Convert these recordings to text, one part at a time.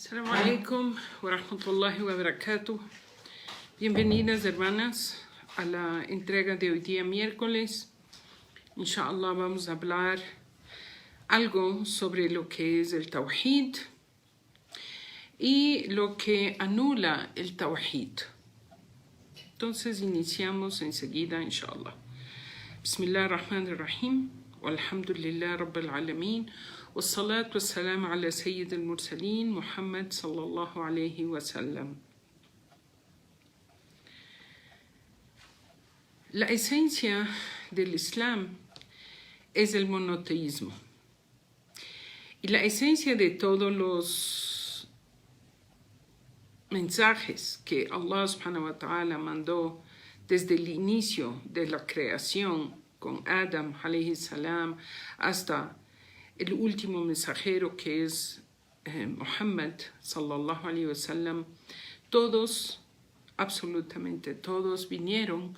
Assalamu alaikum wa rahmatullahi wa barakatuh. Bienvenidas hermanas a la entrega de hoy día miércoles. Inshallah vamos a hablar algo sobre lo que es el Tawhid y lo que anula el Tawhid. Entonces iniciamos enseguida inshallah. Bismillah ar-Rahman ar-Rahim. Walhamdulillah Rabbil Alameen. والصلاة والسلام على سيد المرسلين محمد صلى الله عليه وسلم. La esencia del Islam es el monoteísmo. Y la esencia de todos los mensajes que Allah subhanahu wa ta'ala mandó desde el inicio de la creación con Adam alayhi salam hasta el último mensajero que es Muhammad sallallahu alayhi wa sallam, todos, absolutamente todos, vinieron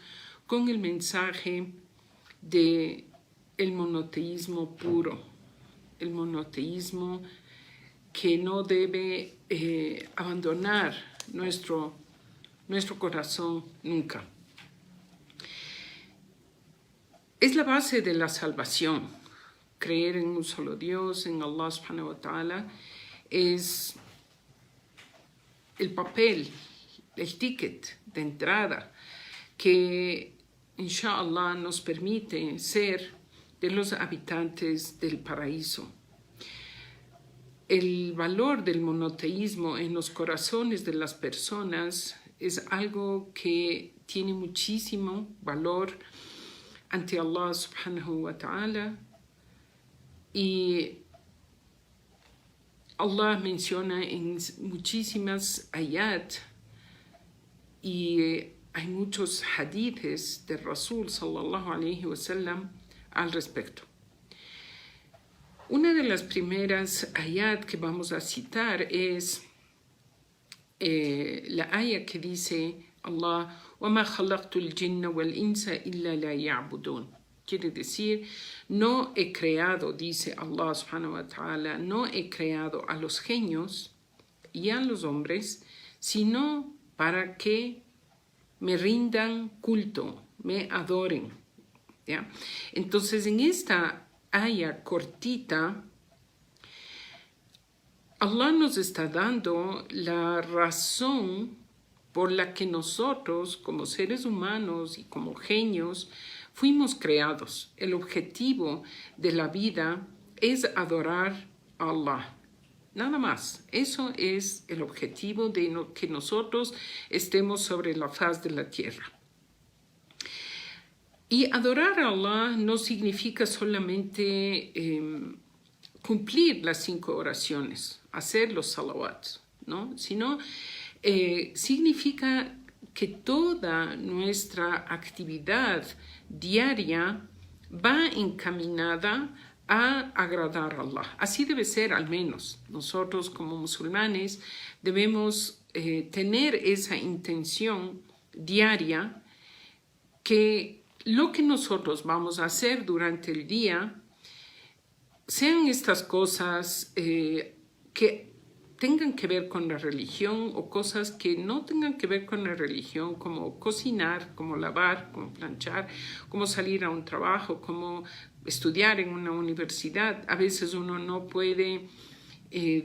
con el mensaje de el monoteísmo puro, el monoteísmo que no debe abandonar nuestro corazón nunca. Es la base de la salvación. Creer en un solo Dios, en Allah subhanahu wa ta'ala, es el papel, el ticket de entrada que, inshallah, nos permite ser de los habitantes del paraíso. El valor del monoteísmo en los corazones de las personas es algo que tiene muchísimo valor ante Allah subhanahu wa ta'ala. Y Allah menciona en muchísimas ayat y hay muchos hadithes de Rasul sallallahu alayhi wa sallam al respecto. Una de las primeras ayat que vamos a citar es la ayat que dice Allah وَمَا خَلَقْتُ الْجِنَّ وَالْإِنسَ إِلَّا لَا يَعْبُدُونَ. Quiere decir, no he creado, dice Allah subhanahu wa ta'ala, no he creado a los genios y a los hombres, sino para que me rindan culto, me adoren. ¿Ya? Entonces, en esta aya cortita, Allah nos está dando la razón por la que nosotros, como seres humanos y como genios, fuimos creados. El objetivo de la vida es adorar a Allah. Nada más. Eso es el objetivo de que nosotros estemos sobre la faz de la tierra. Y adorar a Allah no significa solamente cumplir las 5 oraciones, hacer los salawats, ¿no? Sino significa que toda nuestra actividad diaria va encaminada a agradar a Allah. Así debe ser, al menos. Nosotros como musulmanes debemos tener esa intención diaria que lo que nosotros vamos a hacer durante el día sean estas cosas que tengan que ver con la religión o cosas que no tengan que ver con la religión, como cocinar, como lavar, como planchar, como salir a un trabajo, como estudiar en una universidad. A veces uno no puede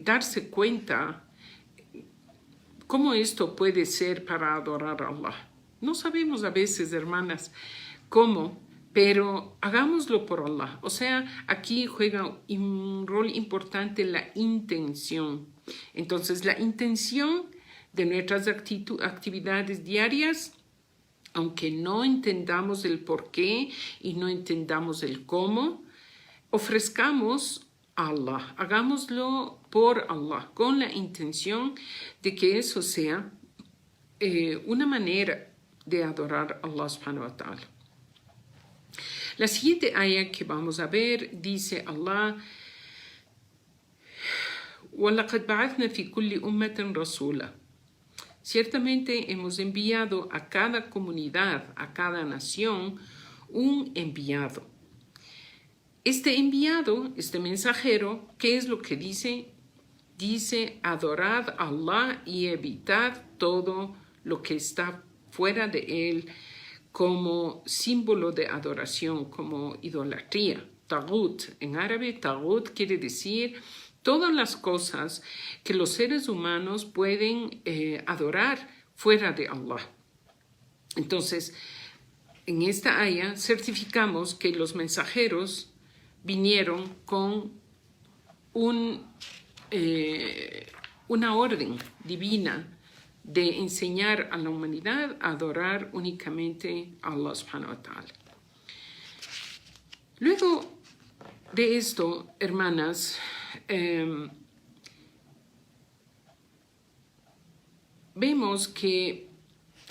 darse cuenta cómo esto puede ser para adorar a Allah. No sabemos a veces, hermanas, cómo, pero hagámoslo por Allah. O sea, aquí juega un rol importante la intención. Entonces, la intención de nuestras actividades diarias, aunque no entendamos el por qué y no entendamos el cómo, ofrezcamos a Allah, hagámoslo por Allah, con la intención de que eso sea una manera de adorar a Allah subhanahu wa ta'ala. La siguiente ayah que vamos a ver dice Allah: وَلَقَدْ بَعَثْنَا فِي كُلِّ أُمَّةٍ رَسُولًا. Ciertamente hemos enviado a cada comunidad, a cada nación, un enviado. Este enviado, este mensajero, ¿qué es lo que dice? dice: adorad a Allah y evitad todo lo que está fuera de él como símbolo de adoración, como idolatría. Tagut, en árabe, tagut quiere decir todas las cosas que los seres humanos pueden adorar fuera de Allah. Entonces, en esta aya certificamos que los mensajeros vinieron con una orden divina de enseñar a la humanidad a adorar únicamente a Allah subhanahu wa ta'ala. Luego de esto, hermanas, vemos que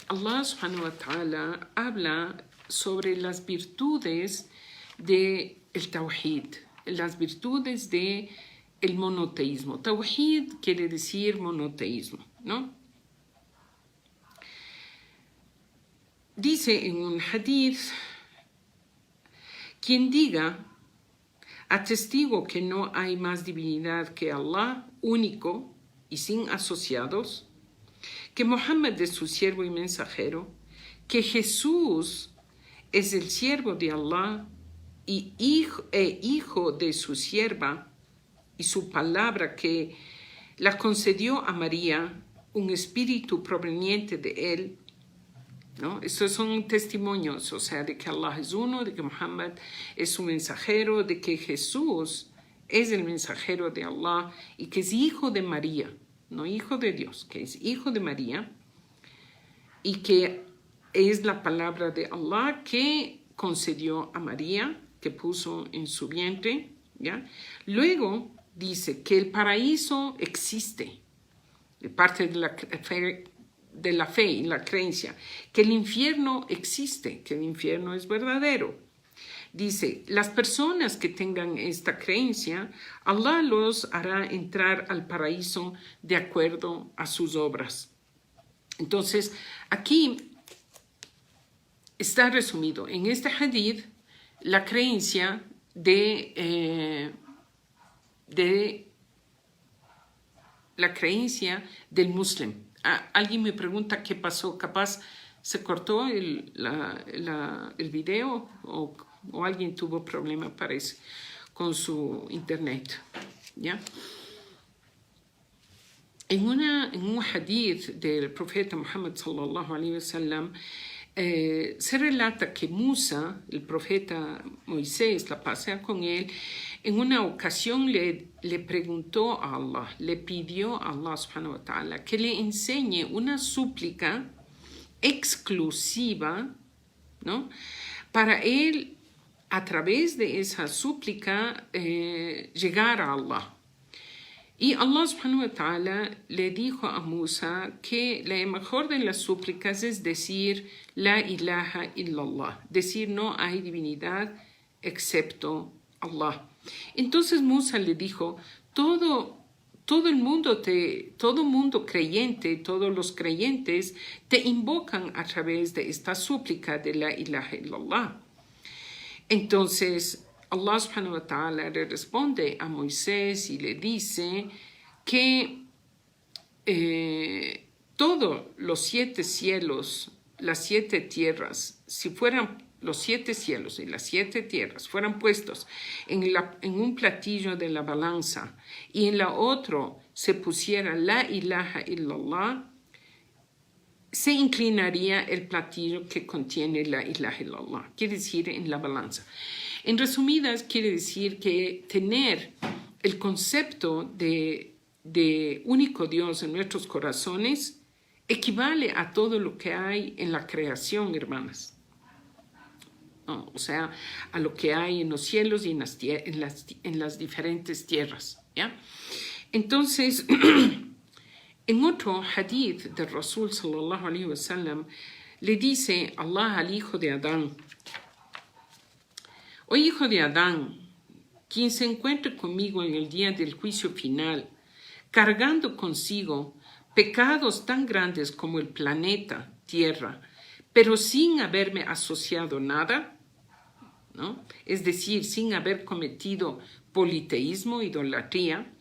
Allah subhanahu wa ta'ala habla sobre las virtudes del tawhid, las virtudes del monoteísmo. Tawhid quiere decir monoteísmo, ¿no? Dice en un hadith: quien diga, atestigo que no hay más divinidad que Allah, único y sin asociados, que Muhammad es su siervo y mensajero, que Jesús es el siervo de Allah y hijo de su sierva, y su palabra que la concedió a María, un espíritu proveniente de él, ¿no? Estos son testimonios, o sea, de que Allah es uno, de que Muhammad es su mensajero, de que Jesús es el mensajero de Allah y que es hijo de María, no hijo de Dios, que es hijo de María y que es la palabra de Allah que concedió a María, que puso en su vientre, ¿ya? Luego dice que el paraíso existe, de parte de la fe y la creencia, que el infierno existe, que el infierno es verdadero. Dice: las personas que tengan esta creencia, Allah los hará entrar al paraíso de acuerdo a sus obras. Entonces, aquí está resumido en este hadith la creencia la creencia del musulmán. Alguien me pregunta qué pasó, capaz se cortó el video o alguien tuvo problema, parece, con su internet, ¿ya? En un hadith del profeta Muhammad sallallahu alaihi wasallam se relata que Musa, el profeta Moisés, la paz sea con él, en una ocasión le preguntó a Allah, le pidió a Allah subhanahu wa ta'ala que le enseñe una súplica exclusiva, ¿no?, para él, a través de esa súplica, llegar a Allah. Y Allah subhanahu wa ta'ala le dijo a Musa que la mejor de las súplicas es decir la ilaha illallah, decir no hay divinidad excepto Allah. Entonces Musa le dijo: todo mundo creyente, todos los creyentes te invocan a través de esta súplica de la ilaha illallah. Entonces Allah subhanahu wa ta'ala le responde a Moisés y le dice que todos los 7 cielos, las 7 tierras, si fueran los 7 cielos y las 7 tierras fueran puestos en un platillo de la balanza y en la otra se pusiera la ilaha illallah, se inclinaría el platillo que contiene la ilaha illallah, quiere decir en la balanza. En resumidas, quiere decir que tener el concepto de único Dios en nuestros corazones equivale a todo lo que hay en la creación, hermanas. ¿No? O sea, a lo que hay en los cielos y en las diferentes tierras, ¿ya? Entonces, en otro hadith del Rasul sallallahu alaihi wasallam, le dice Allah al hijo de Adán: oh hijo de Adán, quien se encuentre conmigo en el día del juicio final, cargando consigo pecados tan grandes como el planeta Tierra, pero sin haberme asociado nada, ¿no?, es decir, sin haber cometido politeísmo, idolatría,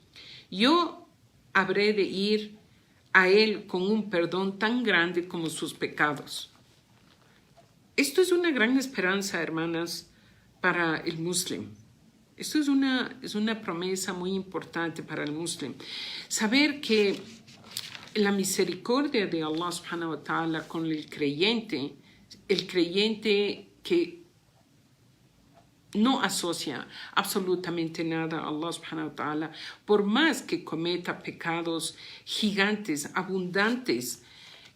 yo habré de ir a Él con un perdón tan grande como sus pecados. Esto es una gran esperanza, hermanas, para el musulmán. Esto es una promesa muy importante para el musulmán. Saber que la misericordia de Allah subhanahu wa ta'ala con el creyente que no asocia absolutamente nada a Allah subhanahu wa ta'ala, por más que cometa pecados gigantes, abundantes,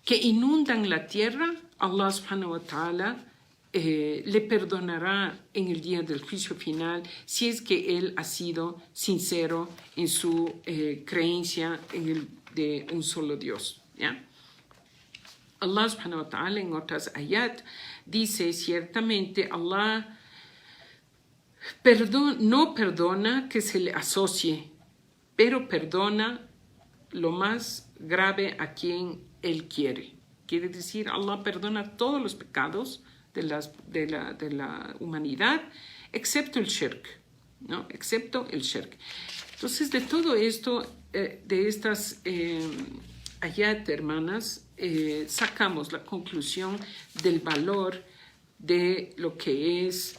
que inundan la tierra, Allah subhanahu wa ta'ala le perdonará en el día del juicio final si es que él ha sido sincero en su creencia de un solo Dios. ¿Ya? Allah subhanahu wa ta'ala en otras ayat dice ciertamente Allah no perdona que se le asocie, pero perdona lo más grave a quien Él quiere. Quiere decir, Allah perdona todos los pecados de la humanidad, excepto el shirk, ¿no? Excepto el shirk. Entonces, de todo esto, de estas ayat, hermanas, sacamos la conclusión del valor de lo que es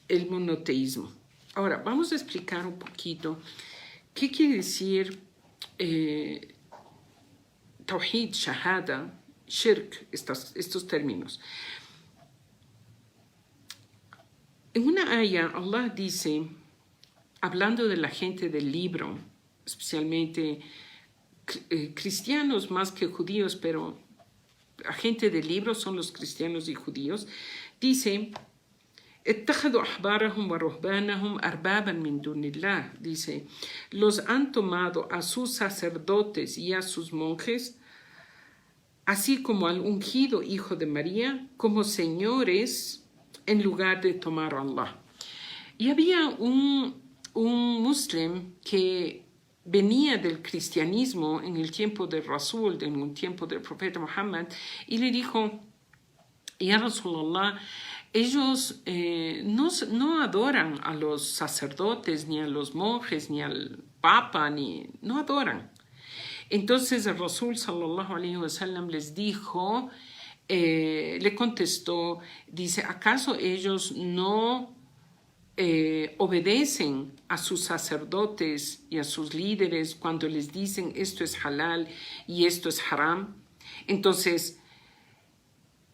el monoteísmo. Ahora, vamos a explicar un poquito qué quiere decir Tawhid, Shahada, Shirk, estos términos. En una aya, Allah dice, hablando de la gente del libro, especialmente cristianos más que judíos, pero la gente del libro son los cristianos y judíos, dice, اتخذوا أحبارهم ورهبانهم أربابا من دون الله, dice, los han tomado a sus sacerdotes y a sus monjes, así como al ungido hijo de María, como señores en lugar de tomar a Allah. Y había un musulmán que venía del cristianismo en el tiempo del Rasul, en un tiempo del profeta Muhammad, y le dijo, Ya Rasulallah, ellos no adoran a los sacerdotes, ni a los monjes, ni al papa, no adoran. Entonces el Rasul sallallahu alaihi wasallam les dijo, le contestó, dice, ¿acaso ellos no obedecen a sus sacerdotes y a sus líderes cuando les dicen esto es halal y esto es haram? Entonces,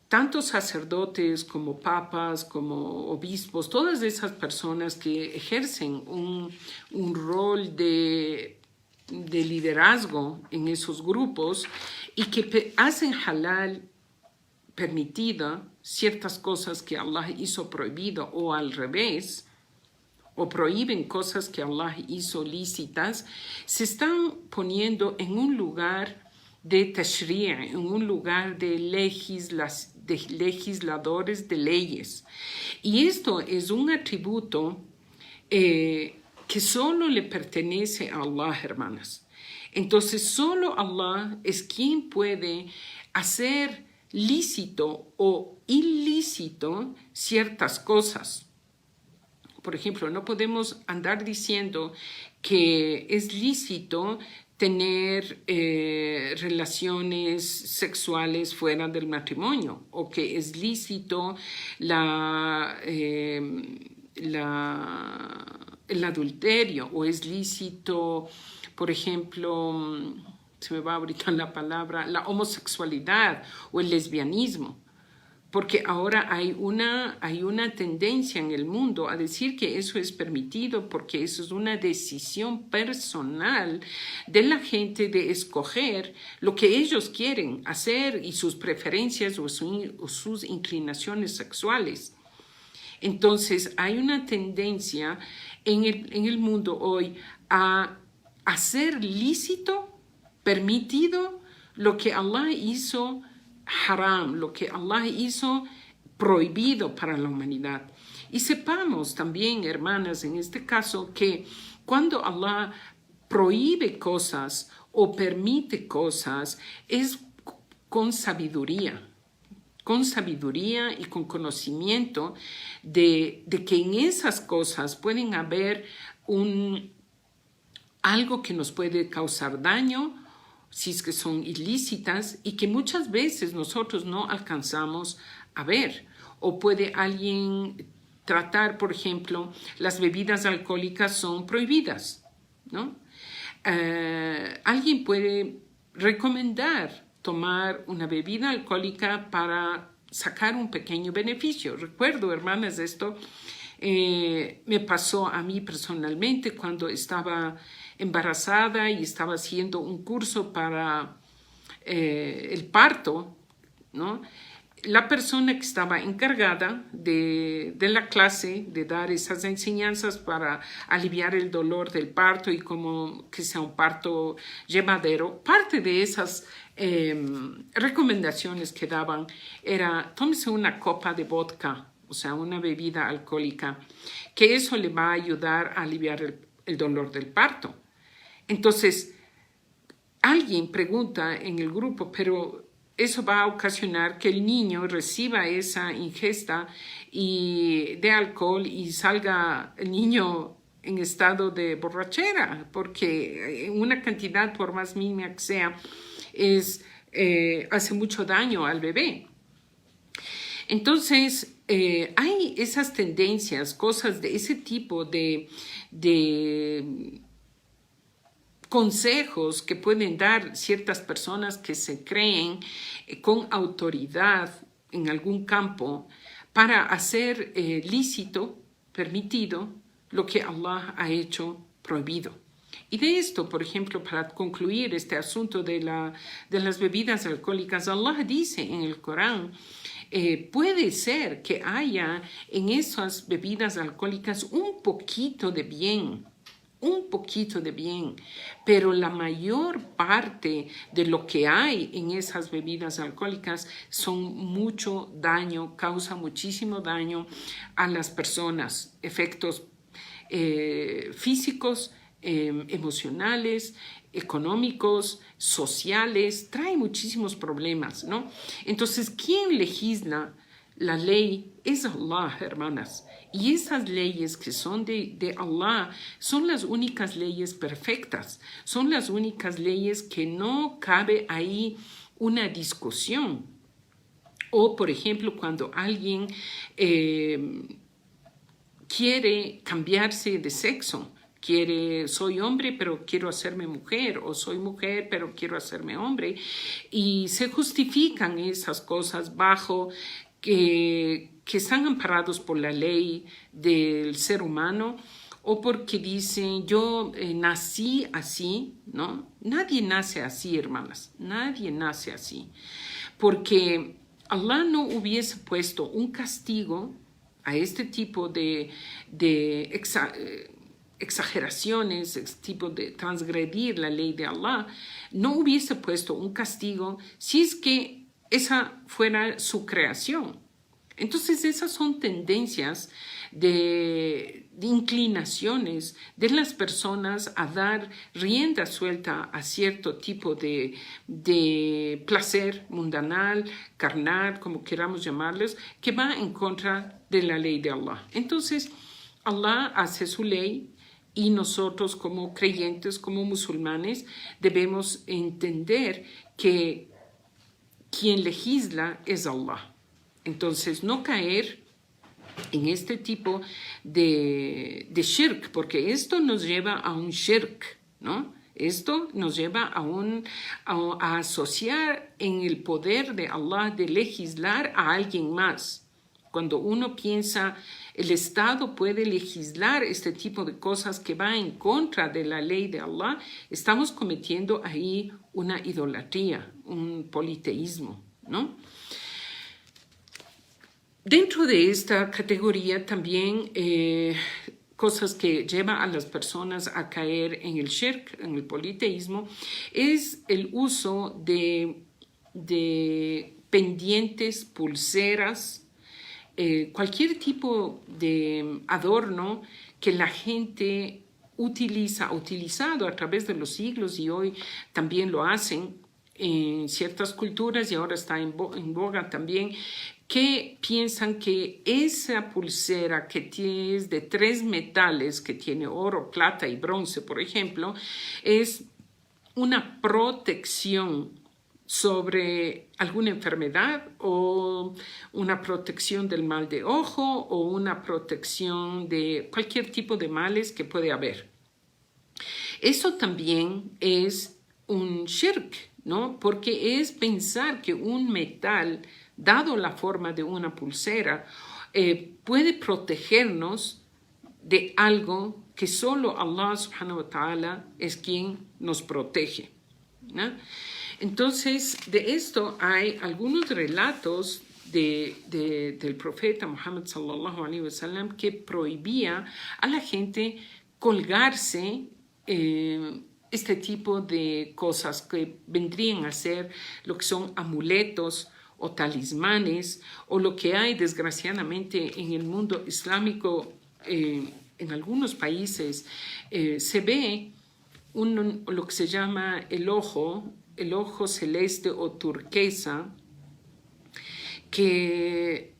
tanto sacerdotes como papas, como obispos, todas esas personas que ejercen un rol de liderazgo en esos grupos y que hacen halal permitida ciertas cosas que Allah hizo prohibido o al revés, o prohíben cosas que Allah hizo lícitas, se están poniendo en un lugar de tashri', en un lugar de legisladores de leyes. Y esto es un atributo que solo le pertenece a Allah, hermanas. Entonces, solo Allah es quien puede hacer lícito o ilícito ciertas cosas. Por ejemplo, no podemos andar diciendo que es lícito tener relaciones sexuales fuera del matrimonio, o que es lícito el adulterio, o es lícito, por ejemplo, se me va ahorita la palabra, la homosexualidad o el lesbianismo. Porque ahora hay una tendencia en el mundo a decir que eso es permitido porque eso es una decisión personal de la gente de escoger lo que ellos quieren hacer y sus preferencias o sus inclinaciones sexuales. Entonces hay una tendencia en el mundo hoy a hacer lícito, permitido, lo que Allah hizo haram, lo que Allah hizo prohibido para la humanidad. Y sepamos también, hermanas, en este caso, que cuando Allah prohíbe cosas o permite cosas, es con sabiduría y con conocimiento de que en esas cosas pueden haber algo que nos puede causar daño, si es que son ilícitas y que muchas veces nosotros no alcanzamos a ver. O puede alguien tratar, por ejemplo, las bebidas alcohólicas son prohibidas, ¿no? Alguien puede recomendar tomar una bebida alcohólica para sacar un pequeño beneficio. Recuerdo, hermanas, esto me pasó a mí personalmente cuando estaba embarazada y estaba haciendo un curso para el parto, ¿no? La persona que estaba encargada de la clase, de dar esas enseñanzas para aliviar el dolor del parto y como que sea un parto llevadero, parte de esas recomendaciones que daban era tómese una copa de vodka, o sea, una bebida alcohólica, que eso le va a ayudar a aliviar el dolor del parto. Entonces, alguien pregunta en el grupo, pero eso va a ocasionar que el niño reciba esa ingesta de alcohol y salga el niño en estado de borrachera, porque una cantidad, por más mínima que sea, hace mucho daño al bebé. Entonces, hay esas tendencias, cosas de ese tipo de consejos que pueden dar ciertas personas que se creen con autoridad en algún campo para hacer lícito, permitido, lo que Allah ha hecho prohibido. Y de esto, por ejemplo, para concluir este asunto de las bebidas alcohólicas, Allah dice en el Corán, puede ser que haya en esas bebidas alcohólicas un poquito de bien, pero la mayor parte de lo que hay en esas bebidas alcohólicas son mucho daño, causa muchísimo daño a las personas, efectos físicos, emocionales, económicos, sociales, trae muchísimos problemas, ¿no? Entonces, ¿quién legisla la ley? Es Allah, hermanas. Y esas leyes que son de Allah son las únicas leyes perfectas, son las únicas leyes que no cabe ahí una discusión. O, por ejemplo, cuando alguien quiere cambiarse de sexo, soy hombre pero quiero hacerme mujer, o soy mujer pero quiero hacerme hombre, y se justifican esas cosas bajo que están amparados por la ley del ser humano, o porque dicen yo nací así, ¿no? Nadie nace así, hermanas, nadie nace así, porque Allah no hubiese puesto un castigo a este tipo de exageraciones, este tipo de transgredir la ley de Allah, no hubiese puesto un castigo si es que esa fuera su creación. Entonces esas son tendencias de inclinaciones de las personas a dar rienda suelta a cierto tipo de placer mundanal, carnal, como queramos llamarles, que va en contra de la ley de Allah. Entonces Allah hace su ley y nosotros como creyentes, como musulmanes, debemos entender que quien legisla es Allah. Entonces, no caer en este tipo de shirk, porque esto nos lleva a un shirk, ¿no? Esto nos lleva a asociar en el poder de Allah de legislar a alguien más. Cuando uno piensa, el Estado puede legislar este tipo de cosas que va en contra de la ley de Allah, estamos cometiendo ahí una idolatría, un politeísmo, ¿no? Dentro de esta categoría también cosas que llevan a las personas a caer en el shirk, en el politeísmo, es el uso de pendientes, pulseras, cualquier tipo de adorno que la gente ha utilizado a través de los siglos y hoy también lo hacen, en ciertas culturas y ahora está en boga también, que piensan que esa pulsera que es de 3 metales, que tiene oro, plata y bronce, por ejemplo, es una protección sobre alguna enfermedad o una protección del mal de ojo o una protección de cualquier tipo de males que puede haber. Eso también es un shirk, ¿no? Porque es pensar que un metal, dado la forma de una pulsera, puede protegernos de algo que solo Allah subhanahu wa ta'ala es quien nos protege, ¿no? Entonces, de esto hay algunos relatos del profeta Muhammad sallallahu alaihi wasallam que prohibía a la gente colgarse este tipo de cosas que vendrían a ser lo que son amuletos o talismanes, o lo que hay desgraciadamente en el mundo islámico. En algunos países se ve lo que se llama el ojo celeste o turquesa, que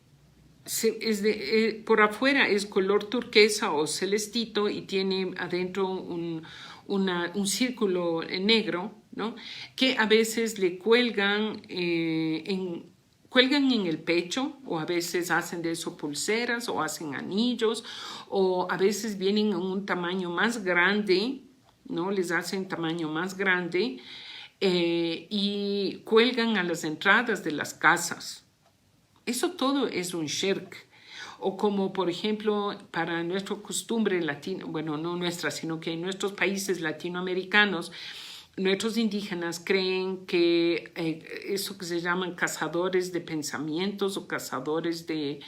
por afuera es color turquesa o celestito y tiene adentro un círculo negro, ¿no? Que a veces le cuelgan en el pecho, o a veces hacen de eso pulseras o hacen anillos, o a veces vienen en un tamaño más grande, ¿no? Les hacen tamaño más grande y cuelgan a las entradas de las casas. Eso todo es un shirk. O como, por ejemplo, para nuestra costumbre latina, bueno, no nuestra, sino que en nuestros países latinoamericanos, nuestros indígenas creen que eso que se llaman cazadores de pensamientos o cazadores de...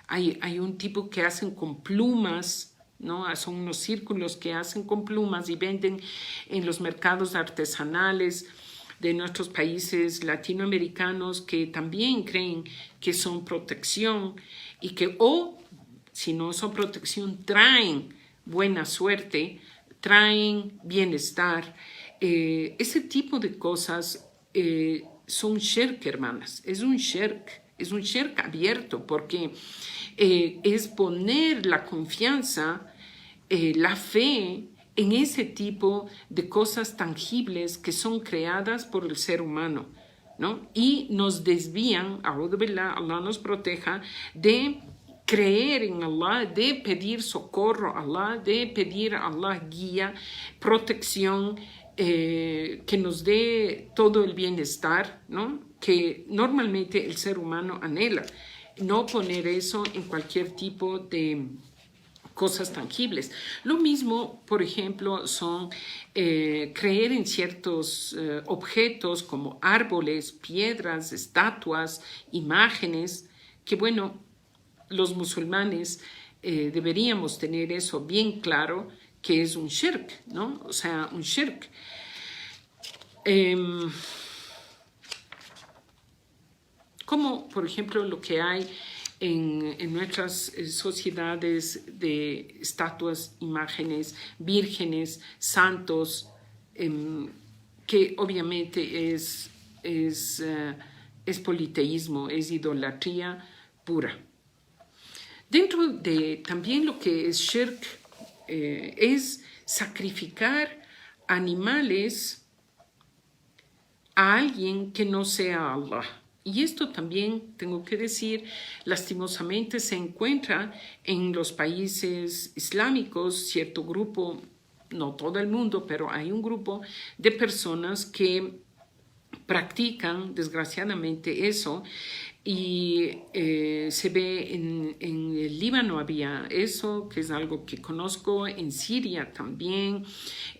Hay un tipo que hacen con plumas, ¿no? Son unos círculos que hacen con plumas y venden en los mercados artesanales de nuestros países latinoamericanos, que también creen que son protección y que, o si no son protección, traen buena suerte, traen bienestar. Ese tipo de cosas son shirk, hermanas. Es un shirk abierto, porque es poner la confianza, la fe en ese tipo de cosas tangibles que son creadas por el ser humano, ¿no? Y nos desvían, a'udhu billah, Allah nos proteja, de creer en Allah, de pedir socorro a Allah, de pedir a Allah guía, protección, que nos dé todo el bienestar, ¿no? Que normalmente el ser humano anhela. No poner eso en cualquier tipo de cosas tangibles. Lo mismo, por ejemplo, son creer en ciertos objetos como árboles, piedras, estatuas, imágenes, que bueno, los musulmanes deberíamos tener eso bien claro, que es un shirk, ¿no? O sea, un shirk. Como, por ejemplo, lo que hay en nuestras sociedades de estatuas, imágenes, vírgenes, santos, que obviamente es politeísmo, es idolatría pura. Dentro de también lo que es shirk, es sacrificar animales a alguien que no sea Allah. Y esto también, tengo que decir, lastimosamente se encuentra en los países islámicos, cierto grupo, no todo el mundo, pero hay un grupo de personas que practican desgraciadamente eso. Y se ve en el Líbano había eso, que es algo que conozco, en Siria también,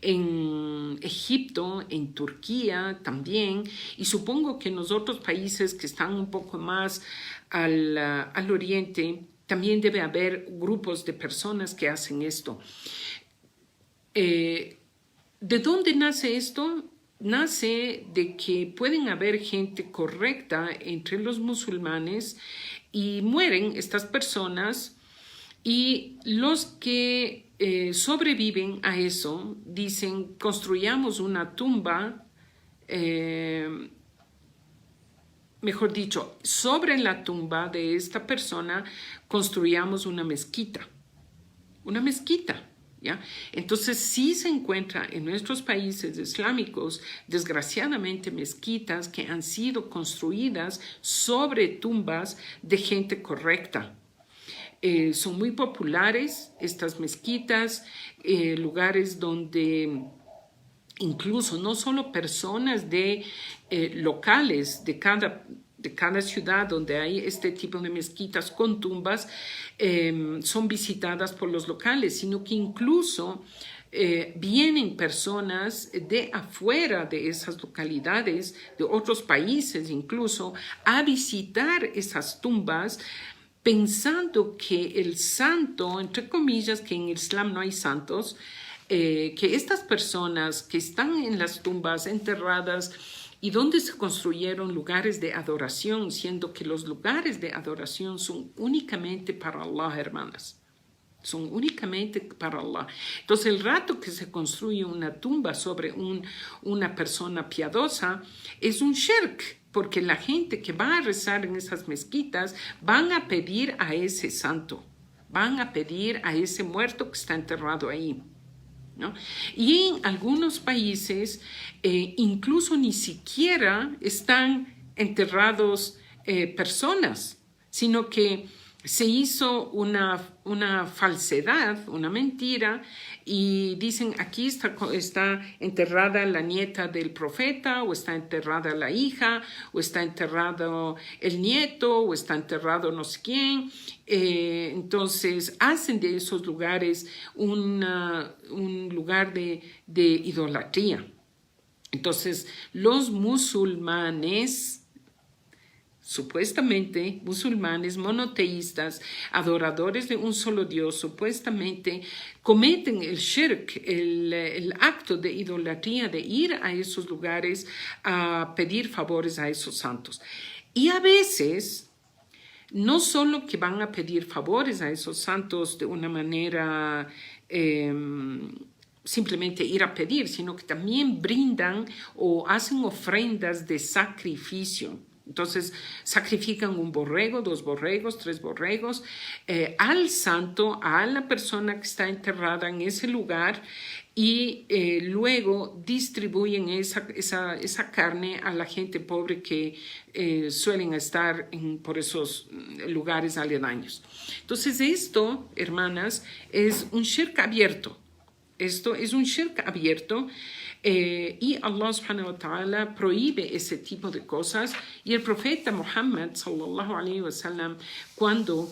en Egipto, en Turquía también, y supongo que en los otros países que están un poco más al oriente también debe haber grupos de personas que hacen esto. ¿De dónde nace esto? Nace de que pueden haber gente correcta entre los musulmanes y mueren estas personas, y los que sobreviven a eso dicen: construyamos una tumba mejor dicho, sobre la tumba de esta persona construyamos una mezquita. Una mezquita. ¿Ya? Entonces sí se encuentra en nuestros países islámicos, desgraciadamente, mezquitas que han sido construidas sobre tumbas de gente correcta. Son muy populares estas mezquitas, lugares donde incluso no solo personas de locales de cada ciudad donde hay este tipo de mezquitas con tumbas son visitadas por los locales, sino que incluso vienen personas de afuera de esas localidades, de otros países incluso, a visitar esas tumbas pensando que el santo, entre comillas, que en el Islam no hay santos, que estas personas que están en las tumbas enterradas y donde se construyeron lugares de adoración, siendo que los lugares de adoración son únicamente para Allah, hermanas. Son únicamente para Allah. Entonces, el rato que se construye una tumba sobre una persona piadosa, es un shirk, porque la gente que va a rezar en esas mezquitas van a pedir a ese santo, van a pedir a ese muerto que está enterrado ahí, ¿no? Y en algunos países incluso ni siquiera están enterrados personas, sino que se hizo una falsedad, una mentira, y dicen aquí está enterrada la nieta del profeta, o está enterrada la hija, o está enterrado el nieto, o está enterrado no sé quién. Entonces hacen de esos lugares un lugar de idolatría. Entonces los musulmanes, supuestamente musulmanes, monoteístas, adoradores de un solo Dios, supuestamente cometen el shirk, el acto de idolatría de ir a esos lugares a pedir favores a esos santos. Y a veces, no solo que van a pedir favores a esos santos de una manera simplemente ir a pedir, sino que también brindan o hacen ofrendas de sacrificio. Entonces sacrifican un borrego, 2 borregos, 3 borregos al santo, a la persona que está enterrada en ese lugar, y luego distribuyen esa carne a la gente pobre que suelen estar por esos lugares aledaños. Entonces esto, hermanas, es un shirk abierto. Esto es un shirk abierto. Y Allah subhanahu wa ta'ala prohíbe ese tipo de cosas, y el profeta Muhammad sallallahu alayhi wa sallam, cuando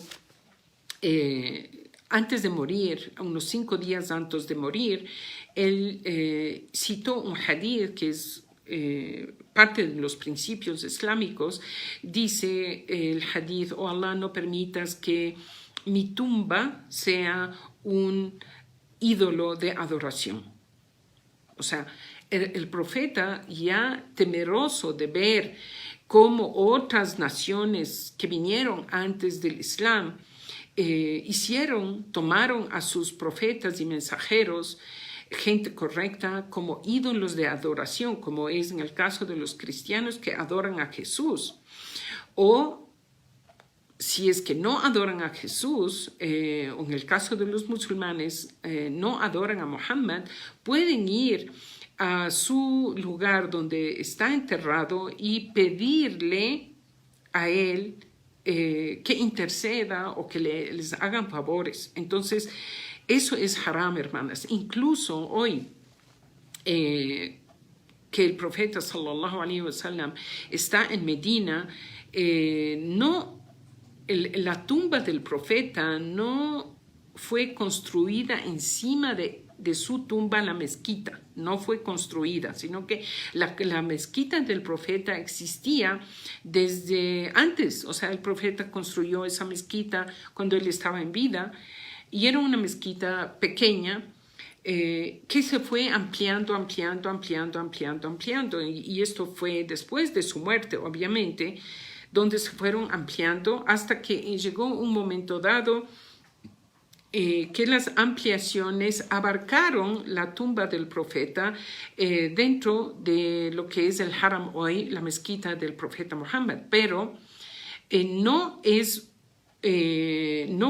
antes de morir, unos 5 días antes de morir, él citó un hadith que es parte de los principios islámicos. Dice el hadith: oh Allah, no permitas que mi tumba sea un ídolo de adoración. O sea, el profeta, ya temeroso de ver cómo otras naciones que vinieron antes del Islam tomaron a sus profetas y mensajeros, gente correcta, como ídolos de adoración, como es en el caso de los cristianos que adoran a Jesús. O si es que no adoran a Jesús, o en el caso de los musulmanes, no adoran a Muhammad, pueden ir a su lugar donde está enterrado y pedirle a él que interceda o que les hagan favores. Entonces, eso es haram, hermanas. Incluso hoy, que el profeta sallallahu alaihi wasallam está en Medina, la tumba del profeta no fue construida encima de su tumba, la mezquita. No fue construida, sino que la mezquita del profeta existía desde antes. O sea, el profeta construyó esa mezquita cuando él estaba en vida, y era una mezquita pequeña que se fue ampliando, y esto fue después de su muerte, obviamente, donde se fueron ampliando hasta que llegó un momento dado que las ampliaciones abarcaron la tumba del profeta dentro de lo que es el Haram hoy, la mezquita del profeta Muhammad, pero no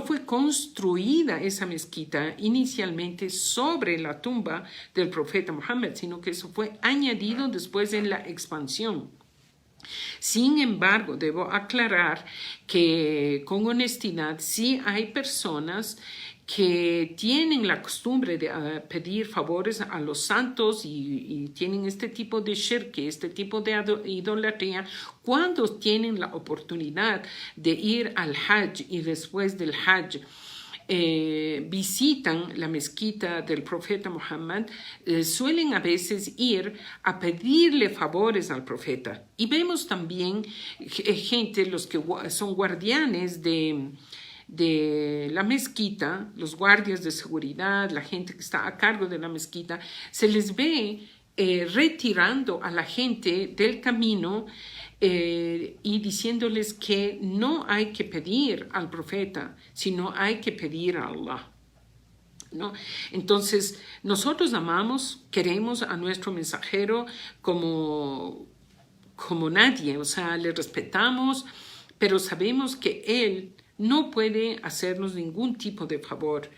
fue construida esa mezquita inicialmente sobre la tumba del profeta Muhammad, sino que eso fue añadido después en la expansión. Sin embargo, debo aclarar que con honestidad sí hay personas que tienen la costumbre de pedir favores a los santos y tienen este tipo de shirk, este tipo de idolatría, cuando tienen la oportunidad de ir al Hajj y después del Hajj visitan la mezquita del profeta Muhammad, suelen a veces ir a pedirle favores al profeta. Y vemos también gente, los que son guardianes de la mezquita, los guardias de seguridad, la gente que está a cargo de la mezquita, se les ve retirando a la gente del camino y diciéndoles que no hay que pedir al profeta, sino hay que pedir a Allah, ¿no? Entonces, nosotros amamos, queremos a nuestro mensajero como nadie, o sea, le respetamos, pero sabemos que él no puede hacernos ningún tipo de favor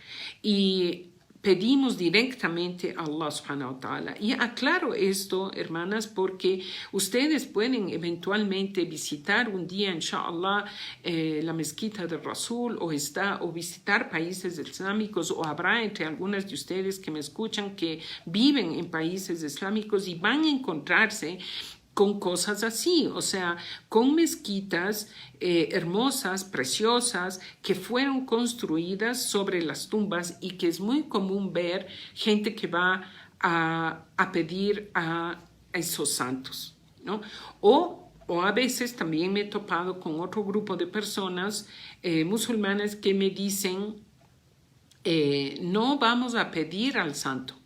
y pedimos directamente a Allah subhanahu wa ta'ala. Y aclaro esto, hermanas, porque ustedes pueden eventualmente visitar un día, inshallah, la mezquita del Rasul o visitar países islámicos, o habrá entre algunas de ustedes que me escuchan que viven en países islámicos y van a encontrarse con cosas así, o sea, con mezquitas hermosas, preciosas, que fueron construidas sobre las tumbas y que es muy común ver gente que va a pedir a esos santos, ¿no? O a veces también me he topado con otro grupo de personas musulmanas que me dicen, no vamos a pedir al santo,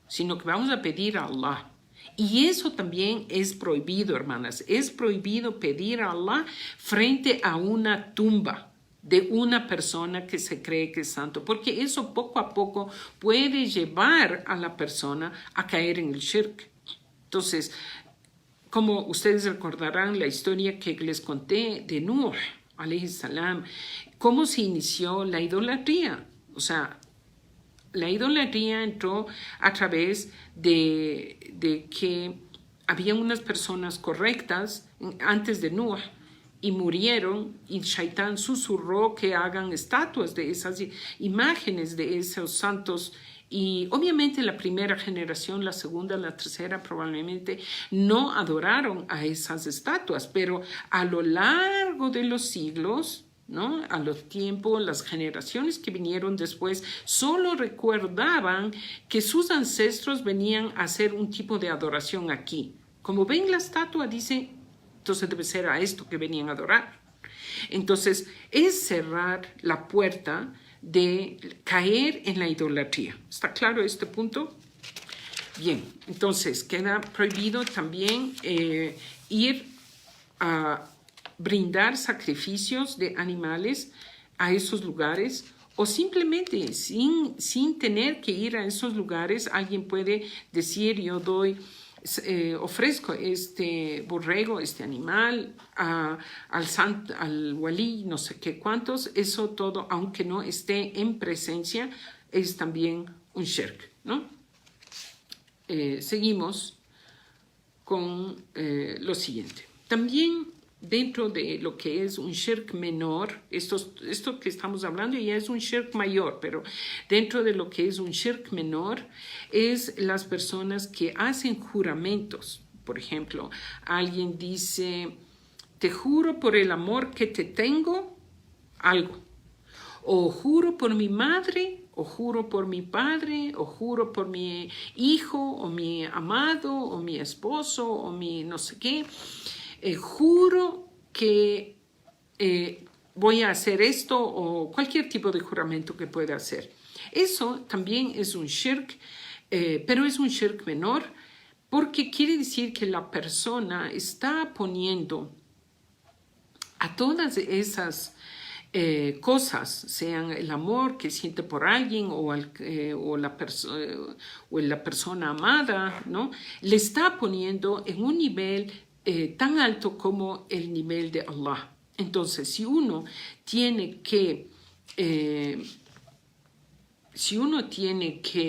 sino que vamos a pedir a Allah. Y eso también es prohibido, hermanas. Es prohibido pedir a Allah frente a una tumba de una persona que se cree que es santo, porque eso poco a poco puede llevar a la persona a caer en el shirk. Entonces, como ustedes recordarán la historia que les conté de Nuh, alayhi salam, cómo se inició la idolatría. O sea, la idolatría entró a través de que había unas personas correctas antes de Nuh y murieron, y Shaitán susurró que hagan estatuas de esas imágenes de esos santos. Y obviamente la primera generación, la segunda, la tercera probablemente no adoraron a esas estatuas, pero a lo largo de los siglos, ¿no? A los tiempos, las generaciones que vinieron después solo recordaban que sus ancestros venían a hacer un tipo de adoración aquí. Como ven la estatua, dicen, entonces debe ser a esto que venían a adorar. Entonces, es cerrar la puerta de caer en la idolatría. ¿Está claro este punto? Bien, entonces queda prohibido también ir a brindar sacrificios de animales a esos lugares, o simplemente sin tener que ir a esos lugares, alguien puede decir, yo ofrezco este borrego, este animal al walí, no sé qué cuántos. Eso todo, aunque no esté en presencia, es también un shirk, ¿no? Seguimos con lo siguiente. También dentro de lo que es un shirk menor, esto que estamos hablando ya es un shirk mayor, pero dentro de lo que es un shirk menor es las personas que hacen juramentos. Por ejemplo, alguien dice, te juro por el amor que te tengo, algo. O juro por mi madre, o juro por mi padre, o juro por mi hijo, o mi amado, o mi esposo, o mi no sé qué. Juro que voy a hacer esto, o cualquier tipo de juramento que pueda hacer. Eso también es un shirk, pero es un shirk menor, porque quiere decir que la persona está poniendo a todas esas cosas, sean el amor que siente por alguien o la persona amada, ¿no? Le está poniendo en un nivel tan alto como el nivel de Allah. Entonces, si uno tiene que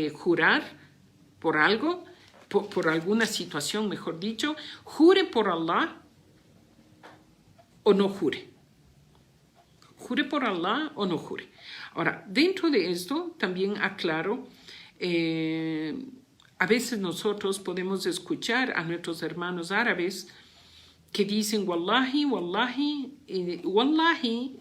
jurar por algo, por alguna situación, mejor dicho, jure por Allah o no jure. Jure por Allah o no jure. Ahora, dentro de esto también aclaro, a veces nosotros podemos escuchar a nuestros hermanos árabes que dicen wallahi, wallahi. Wallahi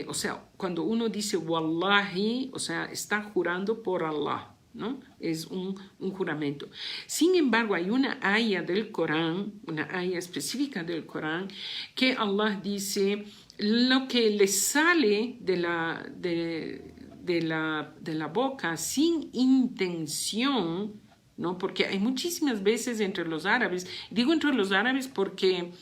o sea, cuando uno dice wallahi, o sea, está jurando por Allah, ¿no? Es un juramento. Sin embargo, hay una aya del Corán, una aya específica del Corán, que Allah dice lo que le sale de la boca sin intención, ¿no? Porque hay muchísimas veces entre los árabes, digo entre los árabes porque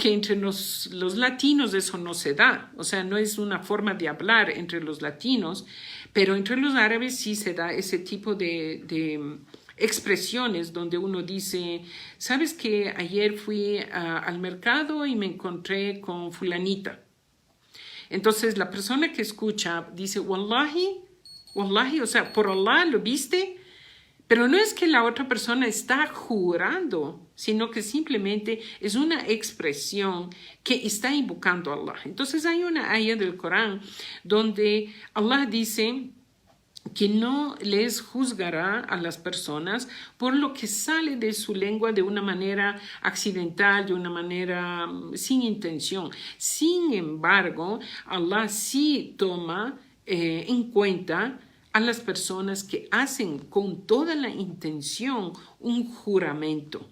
entre los latinos eso no se da, o sea, no es una forma de hablar entre los latinos, pero entre los árabes sí se da ese tipo de expresiones donde uno dice, ¿sabes que ayer fui al mercado y me encontré con fulanita? Entonces la persona que escucha dice, wallahi, wallahi, o sea, por Allah, ¿lo viste? Pero no es que la otra persona está jurando, sino que simplemente es una expresión que está invocando a Allah. Entonces hay una aya del Corán donde Allah dice que no les juzgará a las personas por lo que sale de su lengua de una manera accidental, de una manera sin intención. Sin embargo, Allah sí toma en cuenta a las personas que hacen con toda la intención un juramento,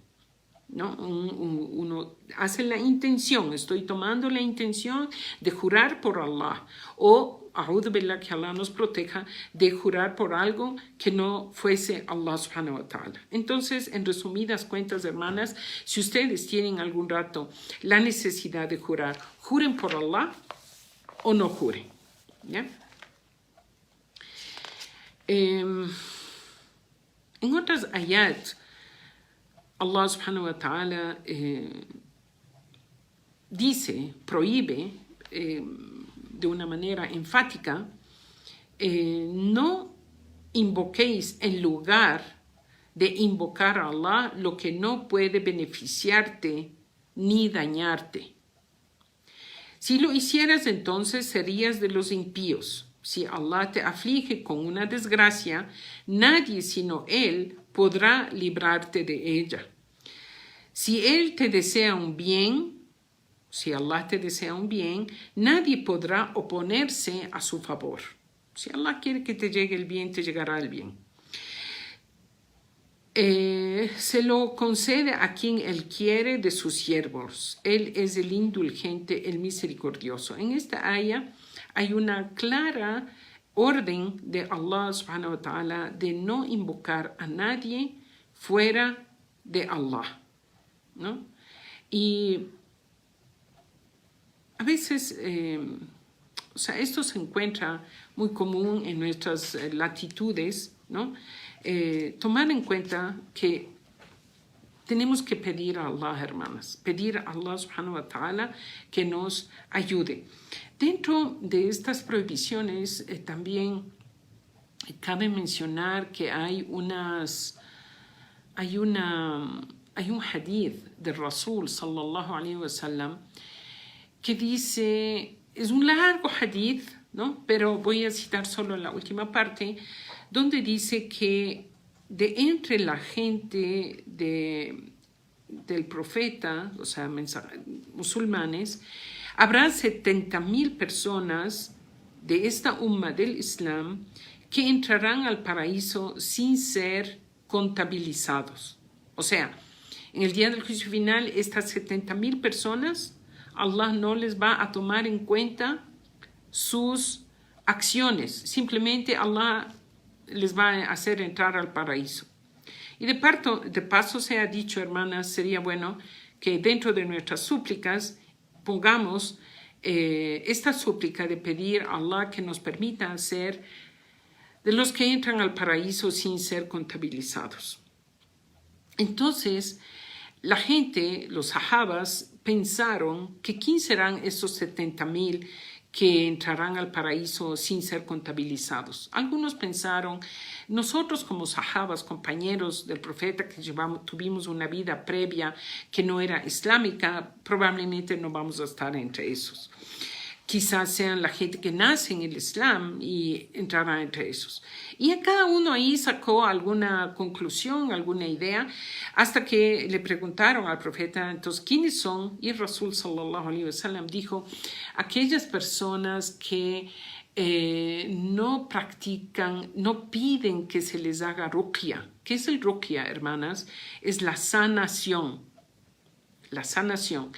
¿no? Uno hace la intención, estoy tomando la intención de jurar por Allah, o a'udhu billah, que Allah nos proteja de jurar por algo que no fuese Allah subhanahu wa ta'ala. Entonces, en resumidas cuentas, hermanas, si ustedes tienen algún rato la necesidad de jurar, juren por Allah o no juren, ¿ya? En otras ayat, Allah subhanahu wa ta'ala prohíbe de una manera enfática, no invoquéis en lugar de invocar a Allah lo que no puede beneficiarte ni dañarte. Si lo hicieras, entonces serías de los impíos. Si Allah te aflige con una desgracia, nadie sino Él podrá librarte de ella. Si Él te desea un bien, si Allah te desea un bien, nadie podrá oponerse a su favor. Si Allah quiere que te llegue el bien, te llegará el bien. Se lo concede a quien Él quiere de sus siervos. Él es el indulgente, el misericordioso. En esta aya hay una clara orden de Allah subhanahu wa ta'ala de no invocar a nadie fuera de Allah, ¿no? Y a veces, o sea, esto se encuentra muy común en nuestras latitudes, ¿no? Tomar en cuenta que tenemos que pedir a Allah, hermanas, pedir a Allah subhanahu wa ta'ala que nos ayude. Dentro de estas prohibiciones también cabe mencionar que hay un hadith del Rasul sallallahu alayhi wa sallam que dice, es un largo hadith, ¿no? Pero voy a citar solo la última parte, donde dice que de entre la gente del profeta, o sea, musulmanes, habrá 70,000 personas de esta umma del Islam que entrarán al paraíso sin ser contabilizados. O sea, en el día del juicio final, estas 70,000 personas, Allah no les va a tomar en cuenta sus acciones. Simplemente Allah les va a hacer entrar al paraíso. Y de paso se ha dicho, hermanas, sería bueno que dentro de nuestras súplicas pongamos esta súplica de pedir a Allah que nos permita ser de los que entran al paraíso sin ser contabilizados. Entonces, la gente, los sahabas, pensaron que ¿quién serán esos 70,000 que entrarán al paraíso sin ser contabilizados? Algunos pensaron, nosotros como sahabas, compañeros del profeta que tuvimos una vida previa que no era islámica, probablemente no vamos a estar entre esos. Quizás sean la gente que nace en el Islam y entrará entre esos. Y a cada uno ahí sacó alguna conclusión, alguna idea, hasta que le preguntaron al profeta, entonces, ¿quiénes son? Y el Rasul sallallahu alaihi wasallam dijo, aquellas personas que no practican, no piden que se les haga ruqya. ¿Qué es el ruqya, hermanas? Es la sanación. La sanación,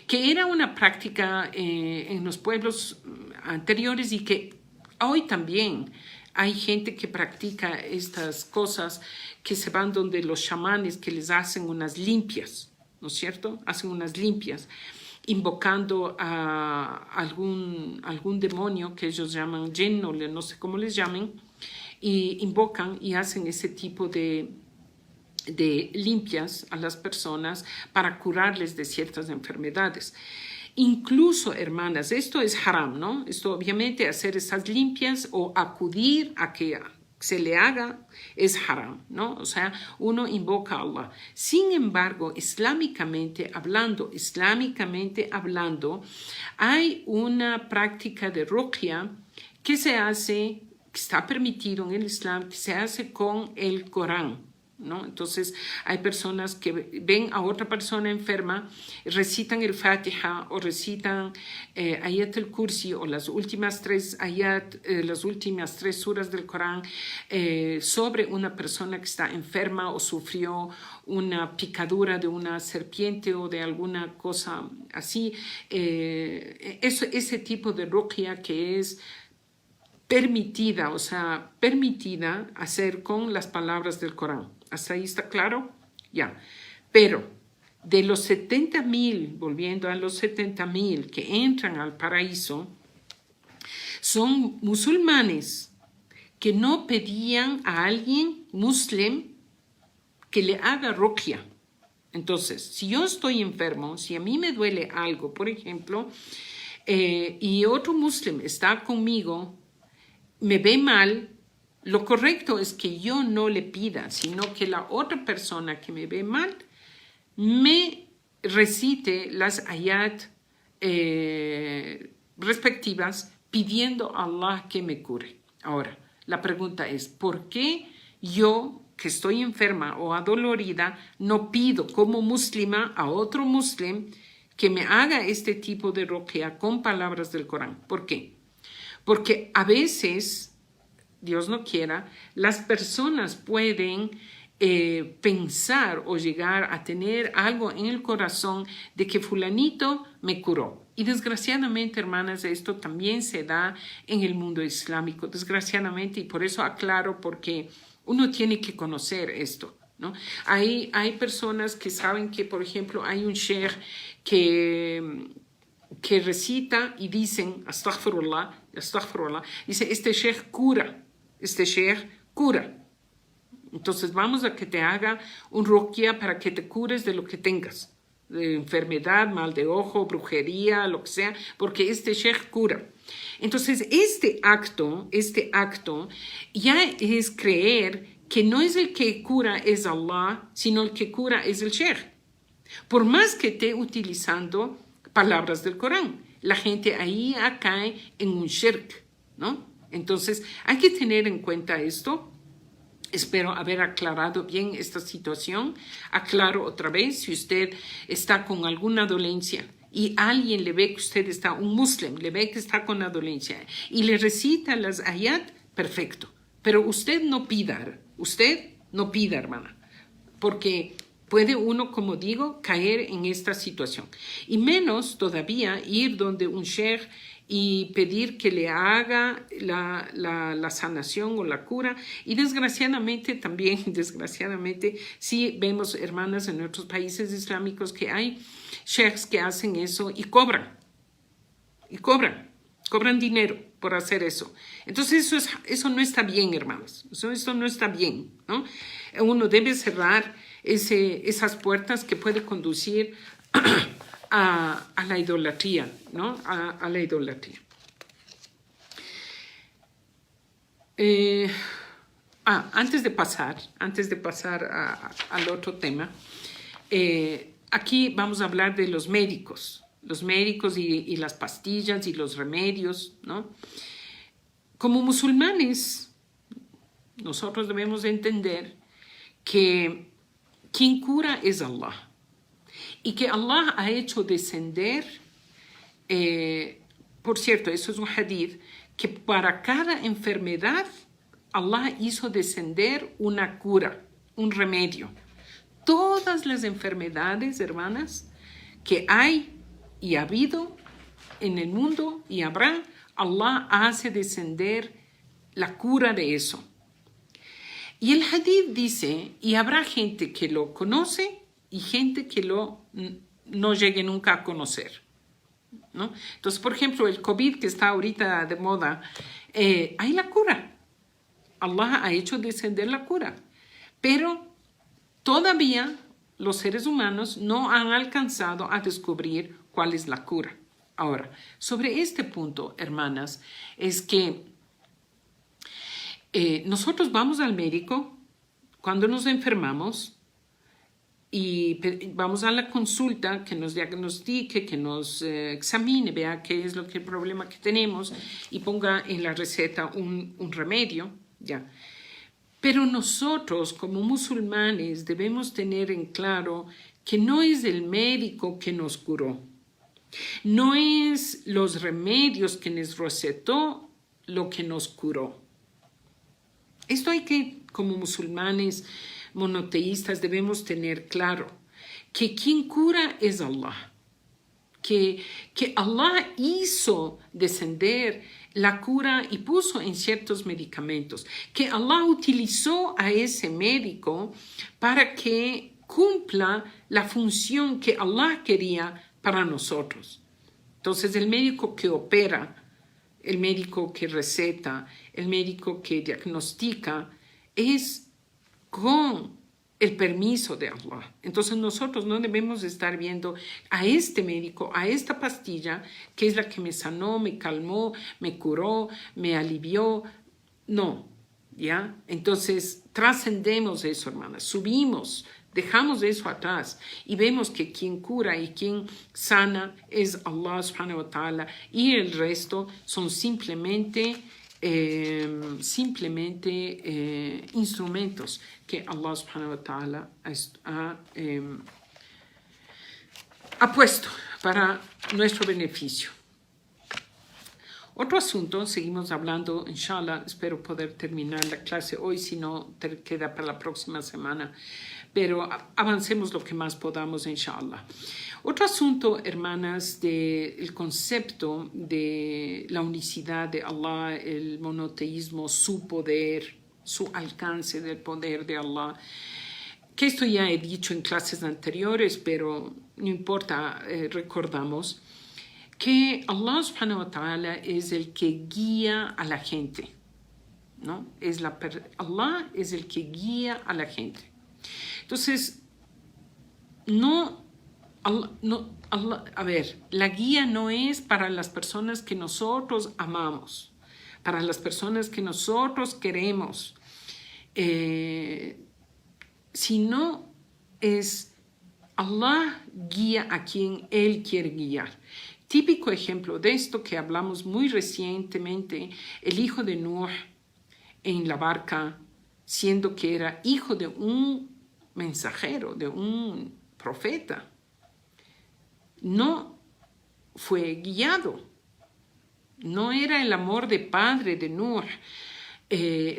que era una práctica en los pueblos anteriores y que hoy también hay gente que practica estas cosas, que se van donde los chamanes que les hacen unas limpias, ¿no es cierto? Hacen unas limpias, invocando a algún demonio que ellos llaman jinn, o no sé cómo les llamen, y invocan y hacen ese tipo de limpias a las personas para curarles de ciertas enfermedades. Incluso, hermanas, esto es haram, ¿no? Esto obviamente hacer esas limpias o acudir a que se le haga es haram, ¿no? O sea, uno invoca a Allah. Sin embargo, islámicamente hablando, hay una práctica de ruqya que se hace, que está permitido en el Islam, que se hace con el Corán, ¿no? Entonces hay personas que ven a otra persona enferma, recitan el Fatiha o recitan Ayat al-Kursi o las últimas tres suras del Corán sobre una persona que está enferma o sufrió una picadura de una serpiente o de alguna cosa así. Ese tipo de ruqya que es permitida hacer con las palabras del Corán. ¿Hasta ahí está claro? Ya. Pero de los 70,000, volviendo a los 70,000 que entran al paraíso, son musulmanes que no pedían a alguien musulmán que le haga ruqya. Entonces, si yo estoy enfermo, si a mí me duele algo, por ejemplo, y otro musulmán está conmigo, me ve mal, lo correcto es que yo no le pida, sino que la otra persona que me ve mal me recite las ayat respectivas pidiendo a Allah que me cure. Ahora, la pregunta es, ¿por qué yo, que estoy enferma o adolorida, no pido como muslima a otro muslim que me haga este tipo de ruqya con palabras del Corán? ¿Por qué? Porque a veces, Dios no quiera, las personas pueden pensar o llegar a tener algo en el corazón de que fulanito me curó. Y desgraciadamente, hermanas, esto también se da en el mundo islámico, desgraciadamente, y por eso aclaro, porque uno tiene que conocer esto, ¿no? Hay personas que saben que, por ejemplo, hay un sheikh que recita y dicen, astaghfirullah, dice, este sheikh cura. Entonces vamos a que te haga un ruqya para que te cures de lo que tengas, de enfermedad, mal de ojo, brujería, lo que sea, porque este sheikh cura. Entonces este acto ya es creer que no es el que cura es Allah, sino el que cura es el sheikh. Por más que esté utilizando palabras del Corán, la gente ahí cae en un shirk, ¿no? Entonces, hay que tener en cuenta esto. Espero haber aclarado bien esta situación. Aclaro otra vez, si usted está con alguna dolencia y alguien le ve que usted está, un musulmán, le ve que está con una dolencia y le recita las ayat, perfecto. Pero usted no pida, hermana, porque puede uno, como digo, caer en esta situación. Y menos todavía ir donde un sheikh y pedir que le haga la sanación o la cura. Y desgraciadamente, sí vemos, hermanas, en otros países islámicos que hay sheikhs que hacen eso y cobran. y cobran dinero por hacer eso. Entonces eso no está bien, hermanos. Eso no está bien, ¿no? Uno debe cerrar esas puertas que puede conducir a la idolatría, ¿no? A la idolatría. Antes de pasar al otro tema, aquí vamos a hablar de los médicos y las pastillas y los remedios, ¿no? Como musulmanes, nosotros debemos entender que quien cura es Allah y que Allah ha hecho descender, por cierto, eso es un hadith, que para cada enfermedad Allah hizo descender una cura, un remedio. Todas las enfermedades, hermanas, que hay y ha habido en el mundo y habrá, Allah hace descender la cura de eso. Y el hadith dice, y habrá gente que lo conoce y gente que no llegue nunca a conocer, ¿no? Entonces, por ejemplo, el COVID que está ahorita de moda, hay la cura. Allah ha hecho descender la cura. Pero todavía los seres humanos no han alcanzado a descubrir cuál es la cura. Ahora, sobre este punto, hermanas, es que nosotros vamos al médico cuando nos enfermamos y vamos a la consulta, que nos diagnostique, que nos examine, vea qué es el problema que tenemos y ponga en la receta un remedio, ya. Pero nosotros como musulmanes debemos tener en claro que no es el médico que nos curó, no es los remedios que nos recetó lo que nos curó. Esto hay que, como musulmanes monoteístas, debemos tener claro que quien cura es Allah, que Allah hizo descender la cura y puso en ciertos medicamentos, que Allah utilizó a ese médico para que cumpla la función que Allah quería para nosotros. Entonces, el médico que opera, el médico que receta, el médico que diagnostica, es con el permiso de Allah. Entonces nosotros no debemos estar viendo a este médico, a esta pastilla, que es la que me sanó, me calmó, me curó, me alivió. No, ¿ya? Entonces trascendemos eso, hermanas, subimos, dejamos eso atrás y vemos que quien cura y quien sana es Allah subhanahu wa ta'ala y el resto son simplemente instrumentos que Allah subhanahu wa ta'ala ha puesto para nuestro beneficio. Otro asunto, seguimos hablando, inshallah, espero poder terminar la clase hoy, si no queda para la próxima semana, pero avancemos lo que más podamos, inshallah. Otro asunto, hermanas, del concepto de la unicidad de Allah, el monoteísmo, su poder, su alcance del poder de Allah, que esto ya he dicho en clases anteriores, pero no importa, recordamos que Allah subhanahu wa ta'ala es el que guía a la gente, ¿no? Allah es el que guía a la gente. Entonces, la guía no es para las personas que nosotros amamos, para las personas que nosotros queremos, sino es Allah guía a quien Él quiere guiar. Típico ejemplo de esto que hablamos muy recientemente, el hijo de Nuh en la barca, siendo que era hijo de un mensajero, de un profeta, no fue guiado. No era el amor de padre de Nuh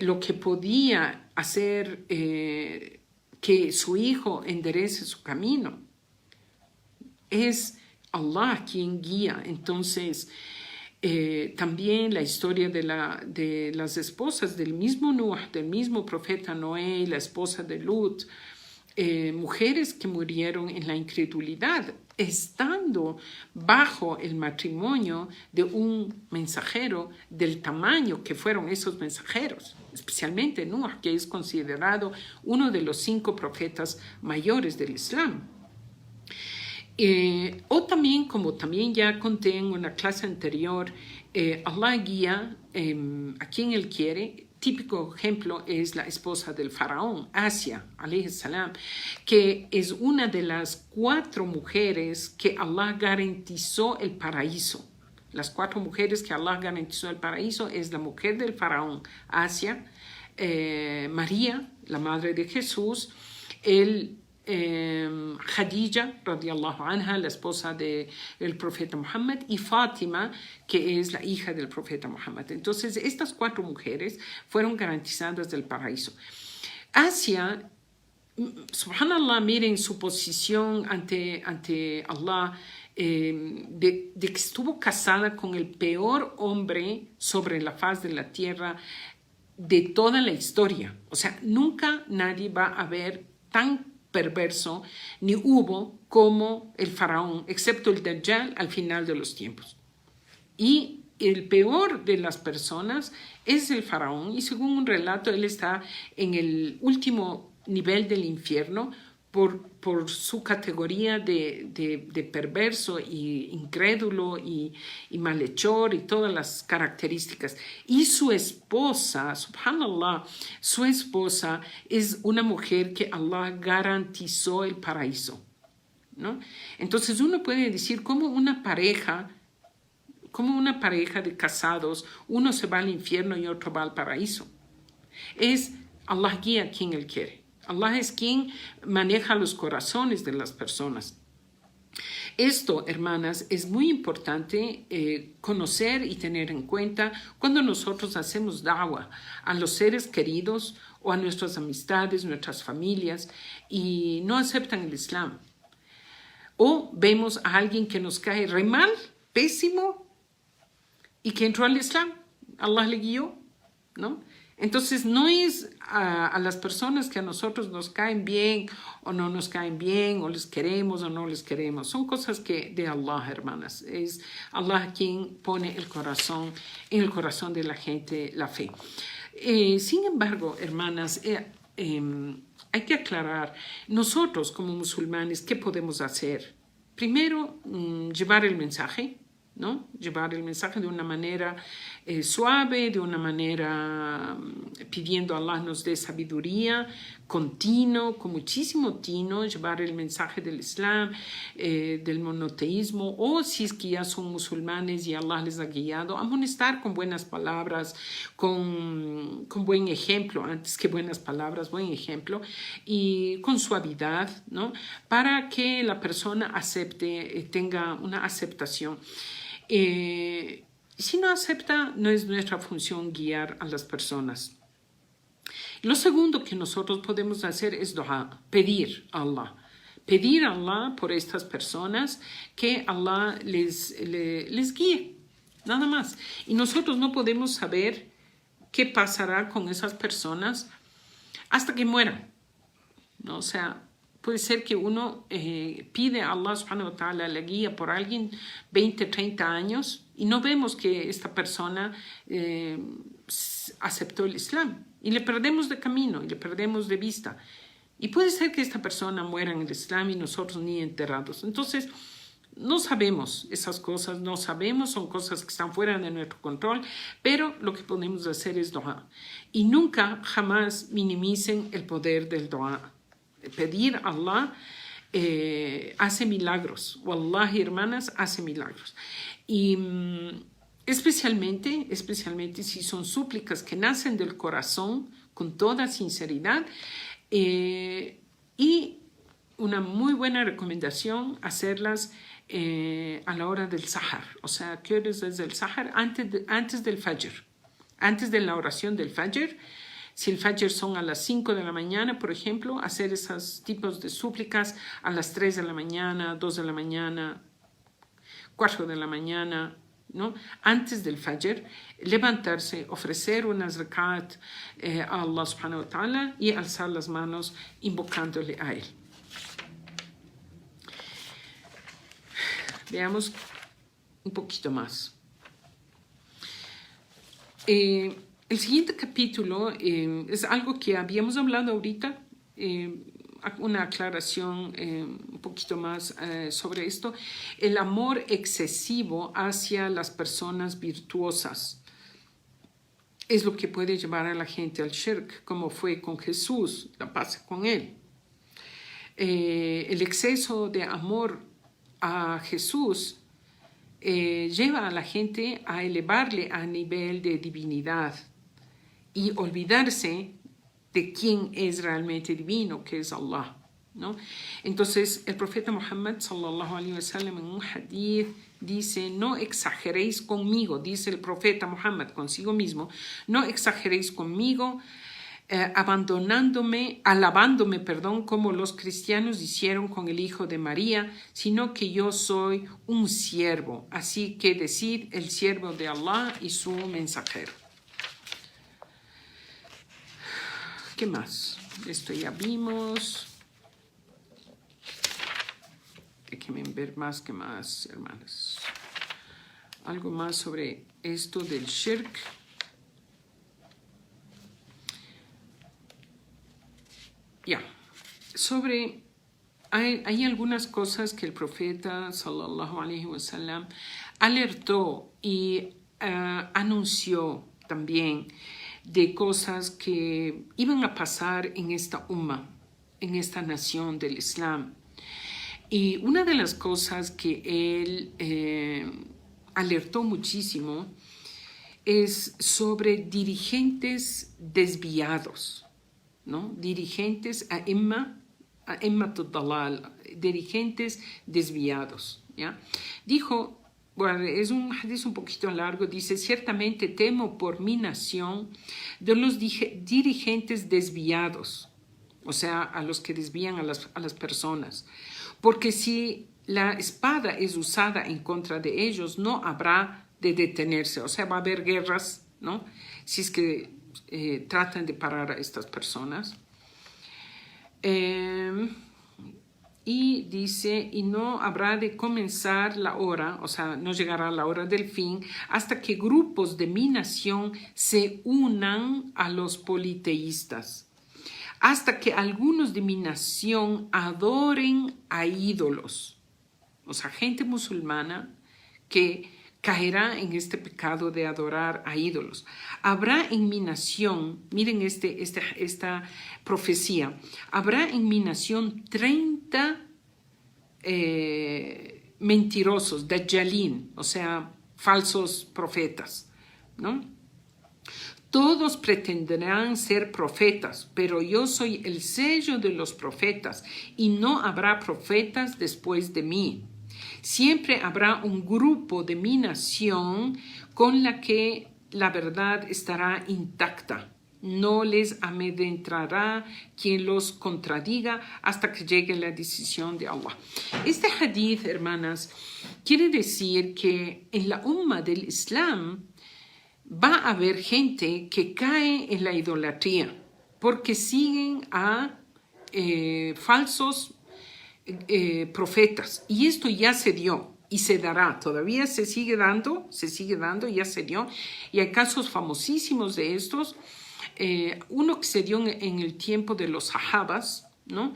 lo que podía hacer que su hijo enderece su camino. Es Allah quien guía. Entonces, también la historia de las esposas del mismo Nuh, del mismo profeta Noé, la esposa de Lut, mujeres que murieron en la incredulidad, estando bajo el matrimonio de un mensajero del tamaño que fueron esos mensajeros, especialmente Nuh, que es considerado uno de los 5 profetas mayores del Islam. O también, como también ya conté en una clase anterior, Allah guía a quien Él quiere. Típico ejemplo es la esposa del faraón, Asia, alayhi salam, que es una de las 4 mujeres que Allah garantizó el paraíso. Las 4 mujeres que Allah garantizó el paraíso es la mujer del faraón, Asia, María, la madre de Jesús, Khadija, radiallahu anha, la esposa del profeta Muhammad, y Fátima, que es la hija del profeta Muhammad. Entonces, estas 4 mujeres fueron garantizadas del paraíso. Asia, subhanallah, miren su posición ante Allah, de que estuvo casada con el peor hombre sobre la faz de la tierra de toda la historia. O sea, nunca nadie va a ver tan perverso ni hubo como el faraón, excepto el Dajjal al final de los tiempos. Y el peor de las personas es el faraón, y según un relato él está en el último nivel del infierno por su categoría de perverso y incrédulo y malhechor y todas las características. Y su esposa, subhanallah, su esposa es una mujer que Allah garantizó el paraíso, ¿no? Entonces uno puede decir como una pareja de casados, uno se va al infierno y otro va al paraíso. Es Allah guía a quien Él quiere. Allah es quien maneja los corazones de las personas. Esto, hermanas, es muy importante conocer y tener en cuenta cuando nosotros hacemos da'wah a los seres queridos o a nuestras amistades, nuestras familias, y no aceptan el Islam. O vemos a alguien que nos cae re mal, pésimo, y que entró al Islam. Allah le guió, ¿no? Entonces, no es a las personas que a nosotros nos caen bien o no nos caen bien, o les queremos o no les queremos. Son cosas que de Allah, hermanas. Es Allah quien pone en el corazón de la gente la fe. Sin embargo, hermanas, hay que aclarar, nosotros como musulmanes, ¿qué podemos hacer? Primero, llevar el mensaje, ¿no? Llevar el mensaje de una manera suave, de una manera pidiendo a Allah nos dé sabiduría, continuo, con muchísimo tino, llevar el mensaje del Islam, del monoteísmo, o si es que ya son musulmanes y Allah les ha guiado, amonestar con buenas palabras, con buen ejemplo, antes que buenas palabras, buen ejemplo, y con suavidad, ¿no? Para que la persona acepte, tenga una aceptación. Si no acepta, no es nuestra función guiar a las personas. Lo segundo que nosotros podemos hacer es dua, pedir a Allah. Pedir a Allah por estas personas que Allah les guíe, nada más. Y nosotros no podemos saber qué pasará con esas personas hasta que mueran, ¿no? O sea, puede ser que uno pide a Allah subhanahu wa ta'ala la guía por alguien 20, 30 años y no vemos que esta persona aceptó el Islam y le perdemos de camino y le perdemos de vista. Y puede ser que esta persona muera en el Islam y nosotros ni enterados. Entonces, no sabemos esas cosas, no sabemos, son cosas que están fuera de nuestro control, pero lo que podemos hacer es dua. Y nunca, jamás minimicen el poder del dua. Pedir a Allah hace milagros. Wallahi, hermanas, hace milagros. Y especialmente si son súplicas que nacen del corazón con toda sinceridad. Y una muy buena recomendación, hacerlas a la hora del sahar. O sea, ¿qué horas es el sahar? Antes del fajr. Antes de la oración del fajr. Si el fajr son a las 5 de la mañana, por ejemplo, hacer esos tipos de súplicas a las 3 de la mañana, 2 de la mañana, 4 de la mañana, ¿no? Antes del Fajr, levantarse, ofrecer unas rakat a Allah subhanahu wa ta'ala y alzar las manos invocándole a Él. Veamos un poquito más. El siguiente capítulo es algo que habíamos hablado ahorita, una aclaración un poquito más sobre esto. El amor excesivo hacia las personas virtuosas es lo que puede llevar a la gente al shirk, como fue con Jesús, la paz con él. El exceso de amor a Jesús lleva a la gente a elevarle a nivel de divinidad y olvidarse de quién es realmente divino, que es Allah, ¿no? Entonces, el profeta Muhammad sallallahu alaihi wasallam en un hadith dice: no exageréis conmigo, dice el profeta Muhammad consigo mismo, no exageréis conmigo alabándome, como los cristianos hicieron con el hijo de María, sino que yo soy un siervo, así que decid el siervo de Allah y su mensajero. ¿Qué más? Esto ya vimos. Déjenme ver más que más, hermanas. Algo más sobre esto del shirk. Ya. Hay algunas cosas que el profeta sallallahu alaihi wasallam alertó y anunció también de cosas que iban a pasar en esta umma, en esta nación del Islam. Y una de las cosas que él alertó muchísimo es sobre dirigentes desviados, ¿no? Dirigentes a'immatud dalal, dirigentes desviados, ¿ya? Dijo, bueno, es un hadith un poquito largo, dice: ciertamente temo por mi nación de los dirigentes desviados, o sea, a los que desvían a las personas, porque si la espada es usada en contra de ellos, no habrá de detenerse, o sea, va a haber guerras, ¿no? Si es que tratan de parar a estas personas. Y dice: y no habrá de comenzar la hora, o sea, no llegará la hora del fin, hasta que grupos de mi nación se unan a los politeístas, hasta que algunos de mi nación adoren a ídolos. O sea, gente musulmana que caerá en este pecado de adorar a ídolos. Habrá en mi nación, miren esta profecía, habrá en mi nación 30 mentirosos, dajjalín, o sea, falsos profetas, ¿no? Todos pretenderán ser profetas, pero yo soy el sello de los profetas y no habrá profetas después de mí. Siempre habrá un grupo de mi nación con la que la verdad estará intacta. No les amedrentará quien los contradiga hasta que llegue la decisión de Allah. Este hadith, hermanas, quiere decir que en la umma del Islam va a haber gente que cae en la idolatría porque siguen a falsos profetas, y esto ya se dio y se dará, todavía se sigue dando, ya se dio, y hay casos famosísimos de estos. Uno que se dio en el tiempo de los sahabas, ¿no?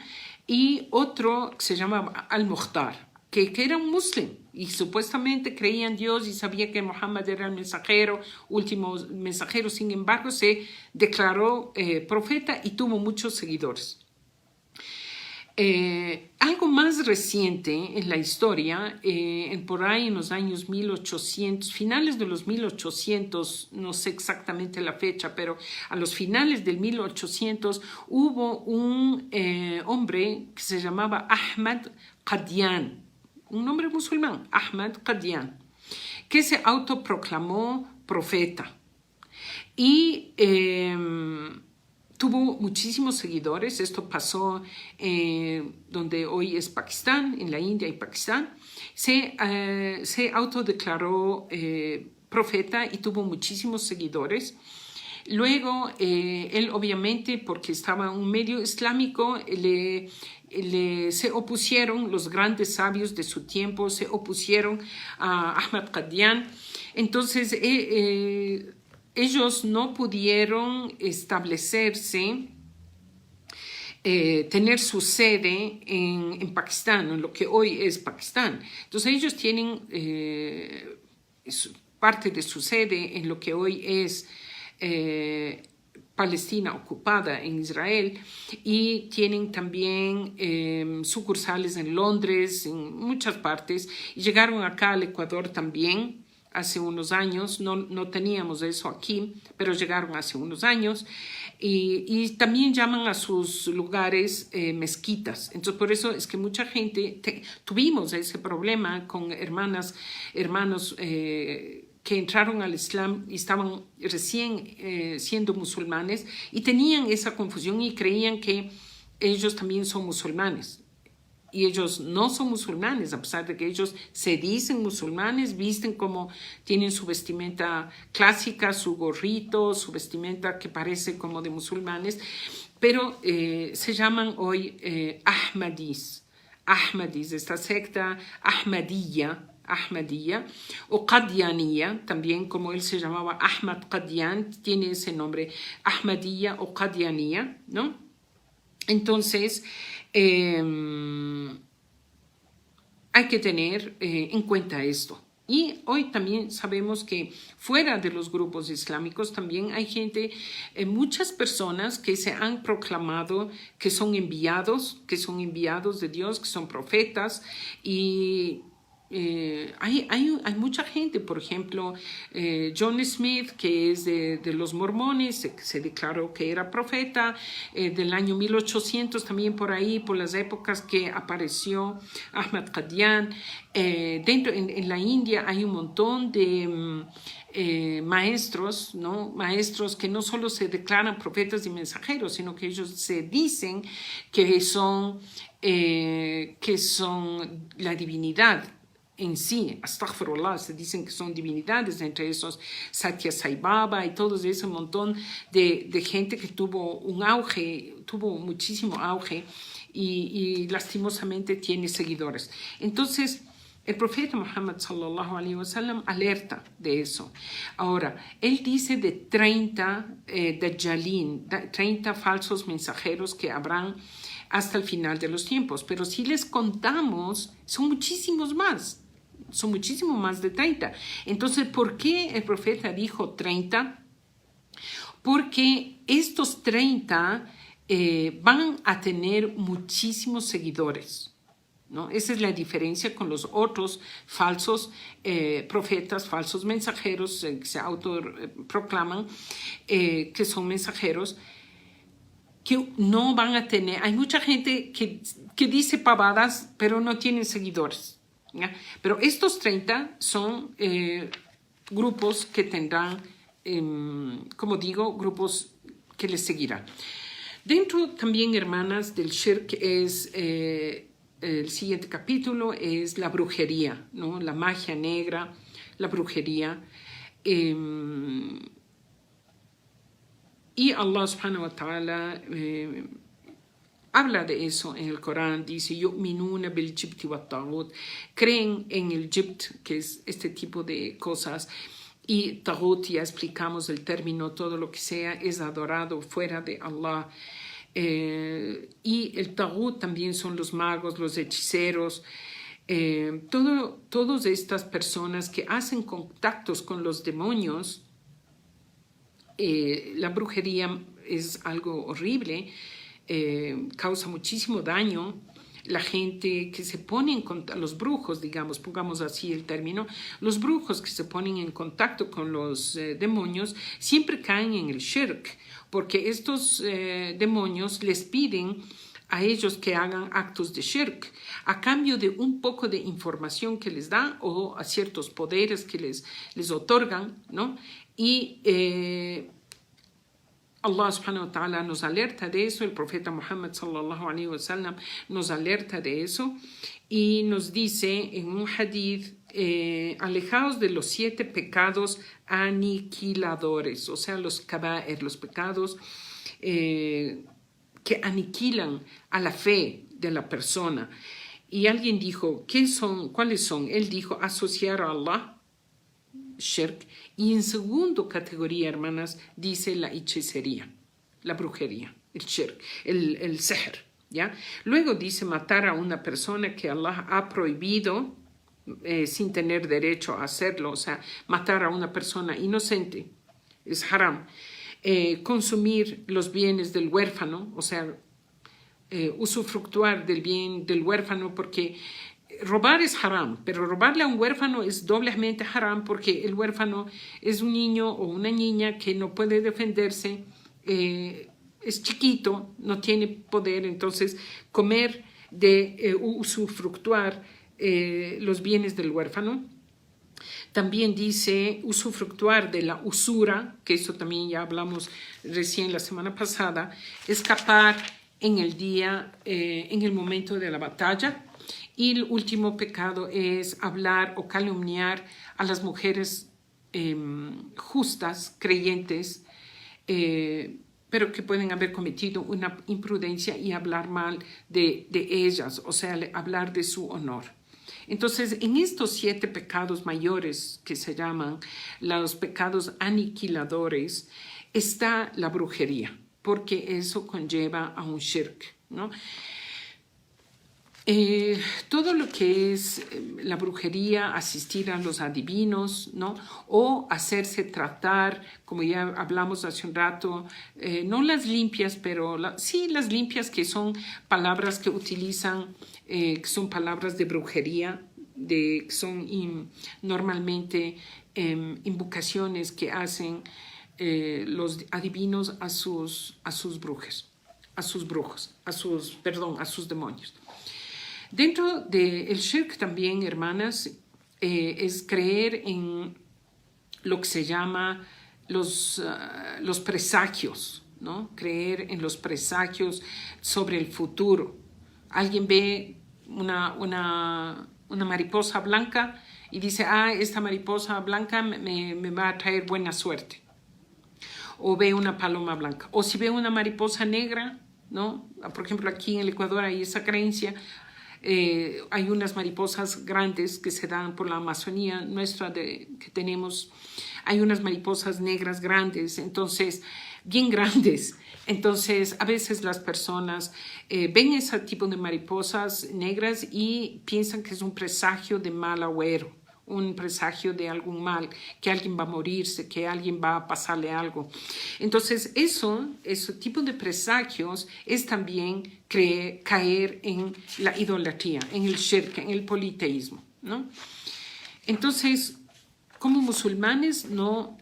Y otro que se llama Al-Mukhtar, que era un musulmán y supuestamente creía en Dios y sabía que Muhammad era el mensajero, último mensajero. Sin embargo, se declaró profeta y tuvo muchos seguidores. Algo más reciente en la historia, por ahí en los años 1800, finales de los 1800, no sé exactamente la fecha, pero a los finales del 1800 hubo un hombre que se llamaba Ahmad Qadian, un hombre musulmán, Ahmad Qadian, que se autoproclamó profeta y tuvo muchísimos seguidores. Esto pasó donde hoy es Pakistán, en la India y Pakistán. Se autodeclaró profeta y tuvo muchísimos seguidores. Luego, él obviamente, porque estaba en un medio islámico, se opusieron los grandes sabios de su tiempo, se opusieron a Ahmad Qadian. Entonces, ellos no pudieron establecerse, tener su sede en Pakistán, en lo que hoy es Pakistán. Entonces, ellos tienen parte de su sede en lo que hoy es Palestina ocupada en Israel, y tienen también sucursales en Londres, en muchas partes, y llegaron acá al Ecuador también hace unos años. No teníamos eso aquí, pero llegaron hace unos años, y también llaman a sus lugares mezquitas. Entonces, por eso es que mucha gente, tuvimos ese problema con hermanos que entraron al Islam y estaban recién siendo musulmanes, y tenían esa confusión y creían que ellos también son musulmanes. Y ellos no son musulmanes, a pesar de que ellos se dicen musulmanes, visten como, tienen su vestimenta clásica, su gorrito, su vestimenta que parece como de musulmanes, pero se llaman hoy Ahmadis, esta secta Ahmadiyya o Qadianiyya, también como él se llamaba Ahmad Qadian, tiene ese nombre, Ahmadiyya o Qadianiyya, ¿no? Entonces, hay que tener en cuenta esto. Y hoy también sabemos que fuera de los grupos islámicos también hay gente, muchas personas que se han proclamado que son enviados de Dios, que son profetas, y hay mucha gente, por ejemplo, John Smith, que es de los mormones, se declaró que era profeta, del año 1800, también por ahí, por las épocas que apareció Ahmad Qadian. En la India hay un montón de maestros, ¿no? Maestros que no solo se declaran profetas y mensajeros, sino que ellos se dicen que son la divinidad en sí. Astaghfirullah, se dicen que son divinidades, entre esos Satya Sai Baba y todo ese montón de gente que tuvo muchísimo auge, y lastimosamente tiene seguidores. Entonces, el profeta Muhammad sallallahu alaihi wasallam alerta de eso. Ahora, él dice de 30 dajjalin, 30 falsos mensajeros que habrán hasta el final de los tiempos, pero si les contamos, son muchísimos más. Son muchísimo más de 30. Entonces, ¿por qué el profeta dijo 30? Porque estos 30 van a tener muchísimos seguidores, ¿no? Esa es la diferencia con los otros falsos profetas, falsos mensajeros que se autoproclaman que son mensajeros, que no van a tener. Hay mucha gente que dice pavadas, pero no tienen seguidores, ¿ya? Pero estos 30 son grupos que tendrán, como digo, grupos que les seguirán. Dentro también, hermanas, del shirk es el siguiente capítulo, es la brujería, ¿no? La magia negra, la brujería. Y Allah subhanahu wa ta'ala habla de eso en el Corán. Dice, yu'minuna bil jibti wa taghut, creen en el jibt, que es este tipo de cosas, y taghut, ya explicamos el término, todo lo que sea es adorado fuera de Allah. Y el taghut también son los magos, los hechiceros, todas estas personas que hacen contactos con los demonios. La brujería es algo horrible, causa muchísimo daño. La gente que se pone en contacto, los brujos, digamos, pongamos así el término, los brujos que se ponen en contacto con los demonios siempre caen en el shirk, porque estos demonios les piden a ellos que hagan actos de shirk a cambio de un poco de información que les da, o a ciertos poderes que les otorgan, ¿no? Y Allah subhanahu wa ta'ala nos alerta de eso, el profeta Muhammad sallallahu alaihi wasallam nos alerta de eso y nos dice en un hadith, alejaos de los 7 pecados aniquiladores, o sea, los kaba'ir, los pecados que aniquilan a la fe de la persona. Y alguien dijo, ¿cuáles son? Él dijo, asociar a Allah, shirk, y en segunda categoría, hermanas, dice la hechicería, la brujería, el shirk, el sihr, ¿ya? Luego dice matar a una persona que Allah ha prohibido sin tener derecho a hacerlo, o sea, matar a una persona inocente es haram. Consumir los bienes del huérfano, o sea, usufructuar del bien del huérfano, porque robar es haram, pero robarle a un huérfano es doblemente haram porque el huérfano es un niño o una niña que no puede defenderse, es chiquito, no tiene poder, entonces comer usufructuar los bienes del huérfano. También dice usufructuar de la usura, que eso también ya hablamos recién la semana pasada, escapar en el día, en el momento de la batalla. Y el último pecado es hablar o calumniar a las mujeres justas, creyentes, pero que pueden haber cometido una imprudencia y hablar mal de ellas, o sea, hablar de su honor. Entonces, en estos 7 pecados mayores que se llaman los pecados aniquiladores, está la brujería, porque eso conlleva a un shirk, ¿no? Todo lo que es la brujería, asistir a los adivinos, ¿no? O hacerse tratar, como ya hablamos hace un rato, no las limpias, pero sí las limpias, que son palabras que utilizan, que son palabras de brujería, que son normalmente invocaciones que hacen los adivinos a sus brujos, a sus demonios. Dentro del shirk también, hermanas, es creer en lo que se llama los presagios, ¿no? Creer en los presagios sobre el futuro. Alguien ve una mariposa blanca y dice, esta mariposa blanca me va a traer buena suerte. O ve una paloma blanca. O si ve una mariposa negra, ¿no? Por ejemplo, aquí en el Ecuador hay esa creencia. Hay unas mariposas grandes que se dan por la Amazonía nuestra que tenemos. Hay unas mariposas negras grandes, entonces, bien grandes. Entonces, a veces las personas ven ese tipo de mariposas negras y piensan que es un presagio de mal agüero, un presagio de algún mal, que alguien va a morirse, que alguien va a pasarle algo. Entonces, ese tipo de presagios es también caer en la idolatría, en el shirk, en el politeísmo, ¿no? Entonces, como musulmanes no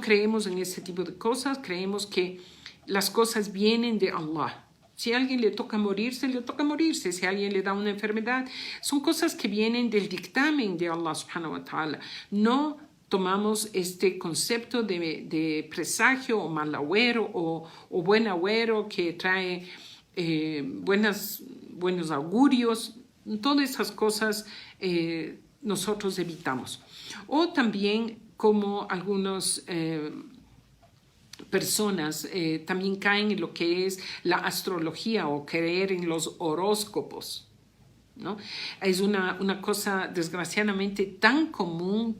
creemos en ese tipo de cosas, creemos que las cosas vienen de Allah. Si a alguien le toca morirse, le toca morirse. Si a alguien le da una enfermedad, son cosas que vienen del dictamen de Allah subhanahu wa ta'ala. No tomamos este concepto de presagio o mal agüero o buen agüero que trae buenos augurios. Todas esas cosas nosotros evitamos. O también como algunos personas también caen en lo que es la astrología o creer en los horóscopos, ¿no? Es una cosa desgraciadamente tan común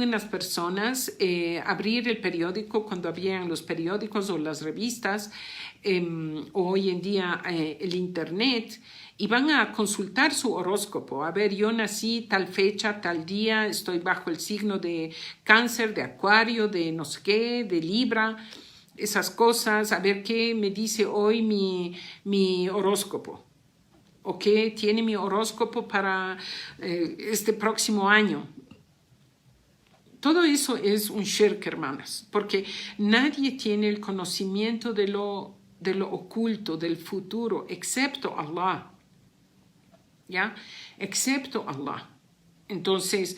en las personas, abrir el periódico cuando habían los periódicos o las revistas, o hoy en día el internet, y van a consultar su horóscopo. A ver, yo nací tal fecha, tal día, estoy bajo el signo de Cáncer, de Acuario, de no sé qué, de Libra, esas cosas. A ver qué me dice hoy mi horóscopo. ¿O qué tiene mi horóscopo para este próximo año? Todo eso es un shirk, hermanas, porque nadie tiene el conocimiento de lo oculto, del futuro, excepto Allah. ¿Ya? Excepto Allah. Entonces,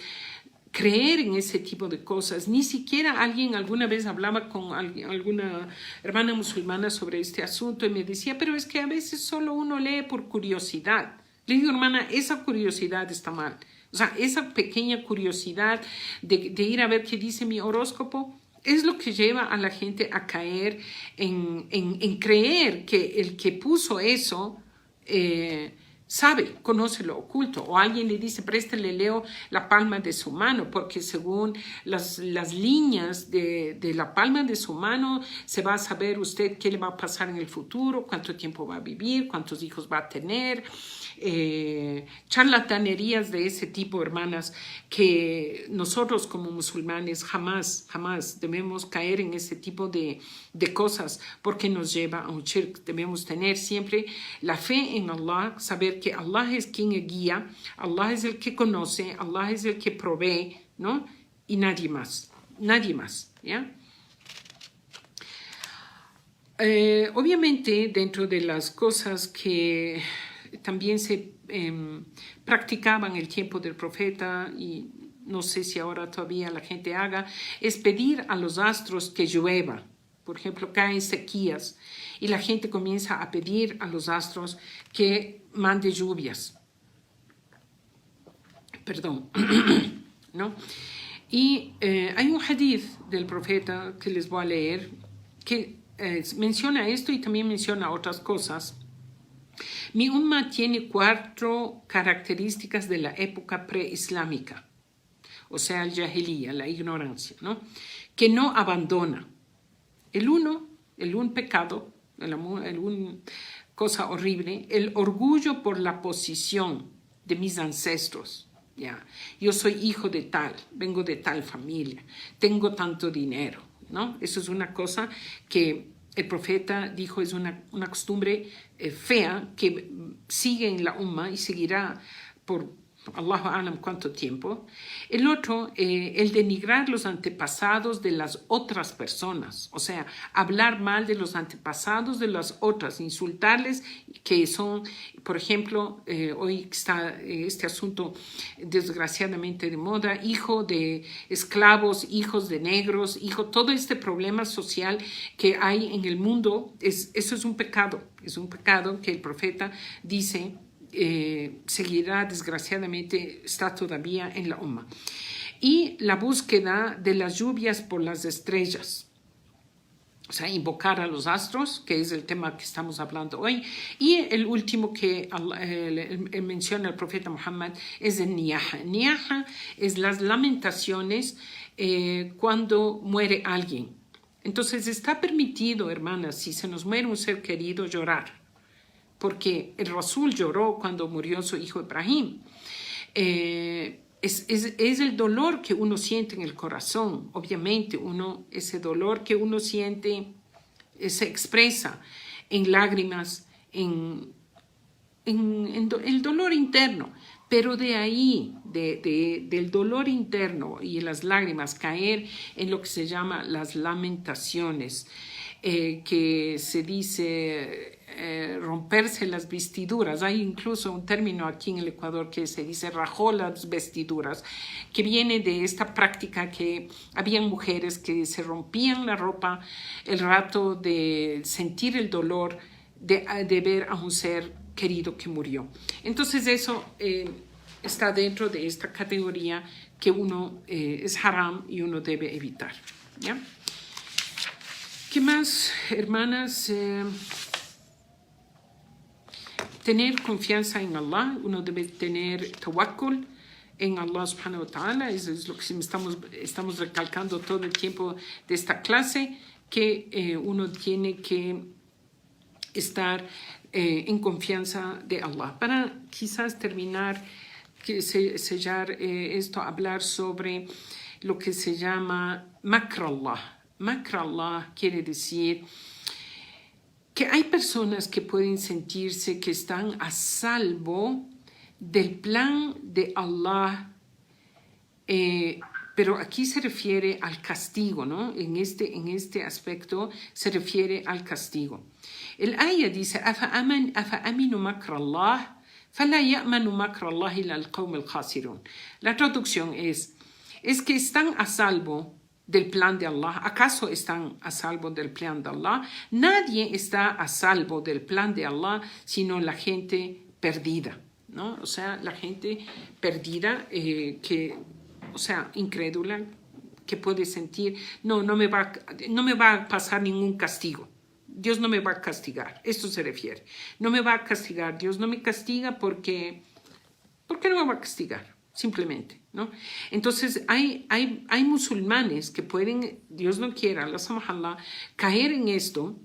creer en ese tipo de cosas. Ni siquiera alguien alguna vez hablaba con alguna hermana musulmana sobre este asunto y me decía, pero es que a veces solo uno lee por curiosidad. Le digo, hermana, esa curiosidad está mal. O sea, esa pequeña curiosidad de ir a ver qué dice mi horóscopo es lo que lleva a la gente a caer en creer que el que puso eso sabe, conoce lo oculto. O alguien le dice, préstale, leo la palma de su mano, porque según las líneas de la palma de su mano se va a saber usted qué le va a pasar en el futuro, cuánto tiempo va a vivir, cuántos hijos va a tener. Charlatanerías de ese tipo, hermanas, que nosotros como musulmanes jamás debemos caer en ese tipo de cosas, porque nos lleva a un shirk. Debemos tener siempre la fe en Allah, saber que Allah es quien guía, Allah es el que conoce, Allah es el que provee, ¿no? Y nadie más, ¿ya? Obviamente, dentro de las cosas que también se practicaban el tiempo del profeta, y no sé si ahora todavía la gente haga, es pedir a los astros que llueva. Por ejemplo, caen sequías y la gente comienza a pedir a los astros que mande lluvias. Perdón, ¿no? Y hay un hadith del profeta que les voy a leer que menciona esto y también menciona otras cosas. Mi umma tiene 4 características de la época preislámica, o sea, el jahiliya, la ignorancia, ¿no? Que no abandona. El un pecado, cosa horrible, el orgullo por la posición de mis ancestros. ¿Ya? Yo soy hijo de tal, vengo de tal familia, tengo tanto dinero, ¿no? Eso es una cosa que el profeta dijo, es una costumbre fea que sigue en la umma y seguirá por Allahu Alam cuánto tiempo. El otro, el denigrar los antepasados de las otras personas, o sea, hablar mal de los antepasados de las otras, insultarles, que son, por ejemplo, hoy está este asunto desgraciadamente de moda, hijo de esclavos, hijos de negros, todo este problema social que hay en el mundo, eso es un pecado que el profeta dice seguirá, desgraciadamente, está todavía en la umma. Y la búsqueda de las lluvias por las estrellas, o sea, invocar a los astros, que es el tema que estamos hablando hoy. Y el último que menciona el profeta Muhammad es el niyaha. Niyaha es las lamentaciones cuando muere alguien. Entonces está permitido, hermanas, si se nos muere un ser querido, llorar, porque el Rasul lloró cuando murió su hijo Ibrahim. Es el dolor que uno siente en el corazón. Obviamente, ese dolor que uno siente se expresa en lágrimas, en el dolor interno. Pero de ahí, del dolor interno y las lágrimas, caer en lo que se llama las lamentaciones, que se dice romperse las vestiduras. Hay incluso un término aquí en el Ecuador que se dice rajó las vestiduras, que viene de esta práctica que habían mujeres que se rompían la ropa el rato de sentir el dolor de ver a un ser querido que murió. Entonces eso está dentro de esta categoría que uno es haram y uno debe evitar, ¿ya? ¿Qué más, hermanas? Tener confianza en Allah. Uno debe tener tawakkul en Allah subhanahu wa ta'ala. Eso es lo que estamos recalcando todo el tiempo de esta clase, que uno tiene que estar en confianza de Allah. Para quizás terminar, sellar esto, hablar sobre lo que se llama makr Allah. Makr Allah quiere decir que hay personas que pueden sentirse que están a salvo del plan de Allah, pero aquí se refiere al castigo, ¿no? En este aspecto se refiere al castigo. El ayah dice, afa aminu makra Allah, fala ya'manu makra Allah illa al-qawm al-khasirun. La traducción es, es que están a salvo del plan de Allah. ¿Acaso están a salvo del plan de Allah? Nadie está a salvo del plan de Allah, sino la gente perdida, ¿no? O sea, la gente perdida, incrédula, que puede sentir, no me va a pasar ningún castigo. Dios no me va a castigar. Esto se refiere. No me va a castigar. Dios no me castiga porque no me va a castigar, simplemente, ¿no? Entonces, hay musulmanes que pueden, Dios no quiera, la samahallah, caer en esto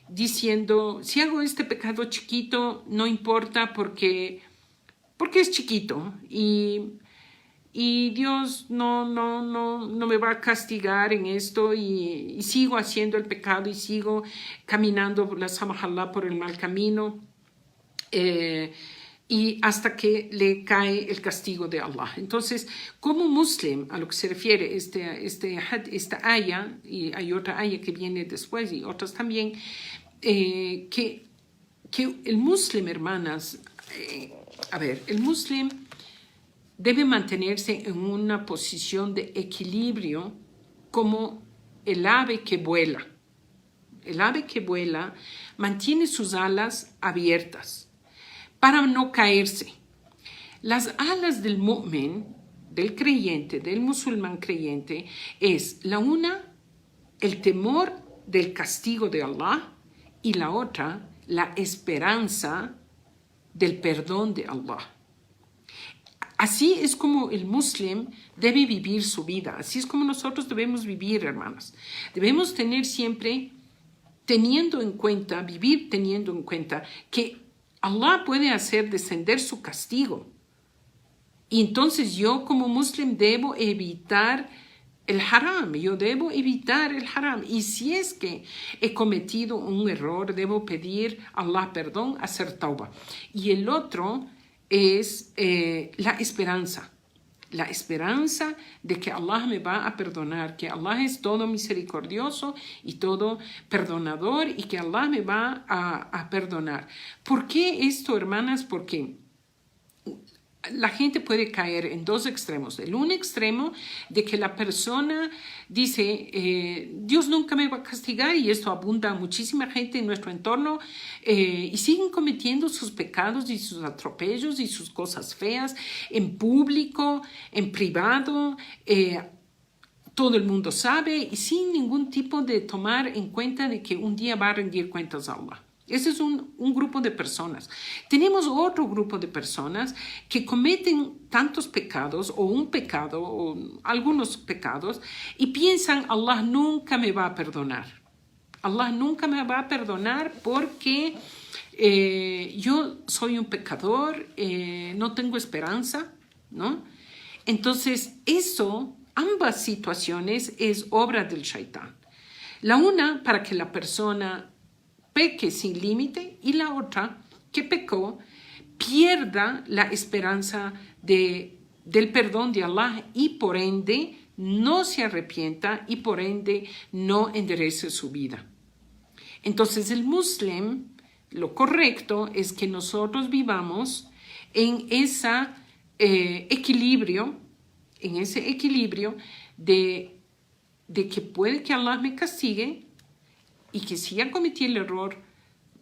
diciendo, si hago este pecado chiquito, no importa porque es chiquito y Dios no me va a castigar en esto y sigo haciendo el pecado y sigo caminando, la samahallah, por el mal camino y hasta que le cae el castigo de Allah. Entonces, como muslim, a lo que se refiere esta aya, y hay otra aya que viene después y otras también, que el muslim, hermanas, el muslim debe mantenerse en una posición de equilibrio como el ave que vuela. El ave que vuela mantiene sus alas abiertas para no caerse. Las alas del mu'min, del creyente, del musulmán creyente, es la una, el temor del castigo de Allah, y la otra, la esperanza del perdón de Allah. Así es como el muslim debe vivir su vida. Así es como nosotros debemos vivir, hermanas. Debemos tener siempre, vivir teniendo en cuenta que Allah puede hacer descender su castigo. Y entonces yo como muslim debo evitar el haram. Yo debo evitar el haram. Y si es que he cometido un error, debo pedir a Allah perdón, hacer tauba. Y el otro es la esperanza de que Allah me va a perdonar, que Allah es todo misericordioso y todo perdonador y que Allah me va a perdonar. ¿Por qué esto, hermanas? Porque la gente puede caer en dos extremos. El un extremo de que la persona dice, Dios nunca me va a castigar, y esto abunda muchísima gente en nuestro entorno, y siguen cometiendo sus pecados y sus atropellos y sus cosas feas en público, en privado, todo el mundo sabe, y sin ningún tipo de tomar en cuenta de que un día va a rendir cuentas a Allah. Ese es un grupo de personas. Tenemos otro grupo de personas que cometen tantos pecados o un pecado o algunos pecados y piensan, Allah nunca me va a perdonar. Allah nunca me va a perdonar porque yo soy un pecador, no tengo esperanza, ¿no? Entonces, ambas situaciones es obra del shaitán. La una, para que la persona peque sin límite, y la otra, que pecó, pierda la esperanza del perdón de Allah y por ende no se arrepienta y por ende no enderece su vida. Entonces el muslim, lo correcto es que nosotros vivamos en ese equilibrio de que puede que Allah me castigue, y que si ya cometí el error,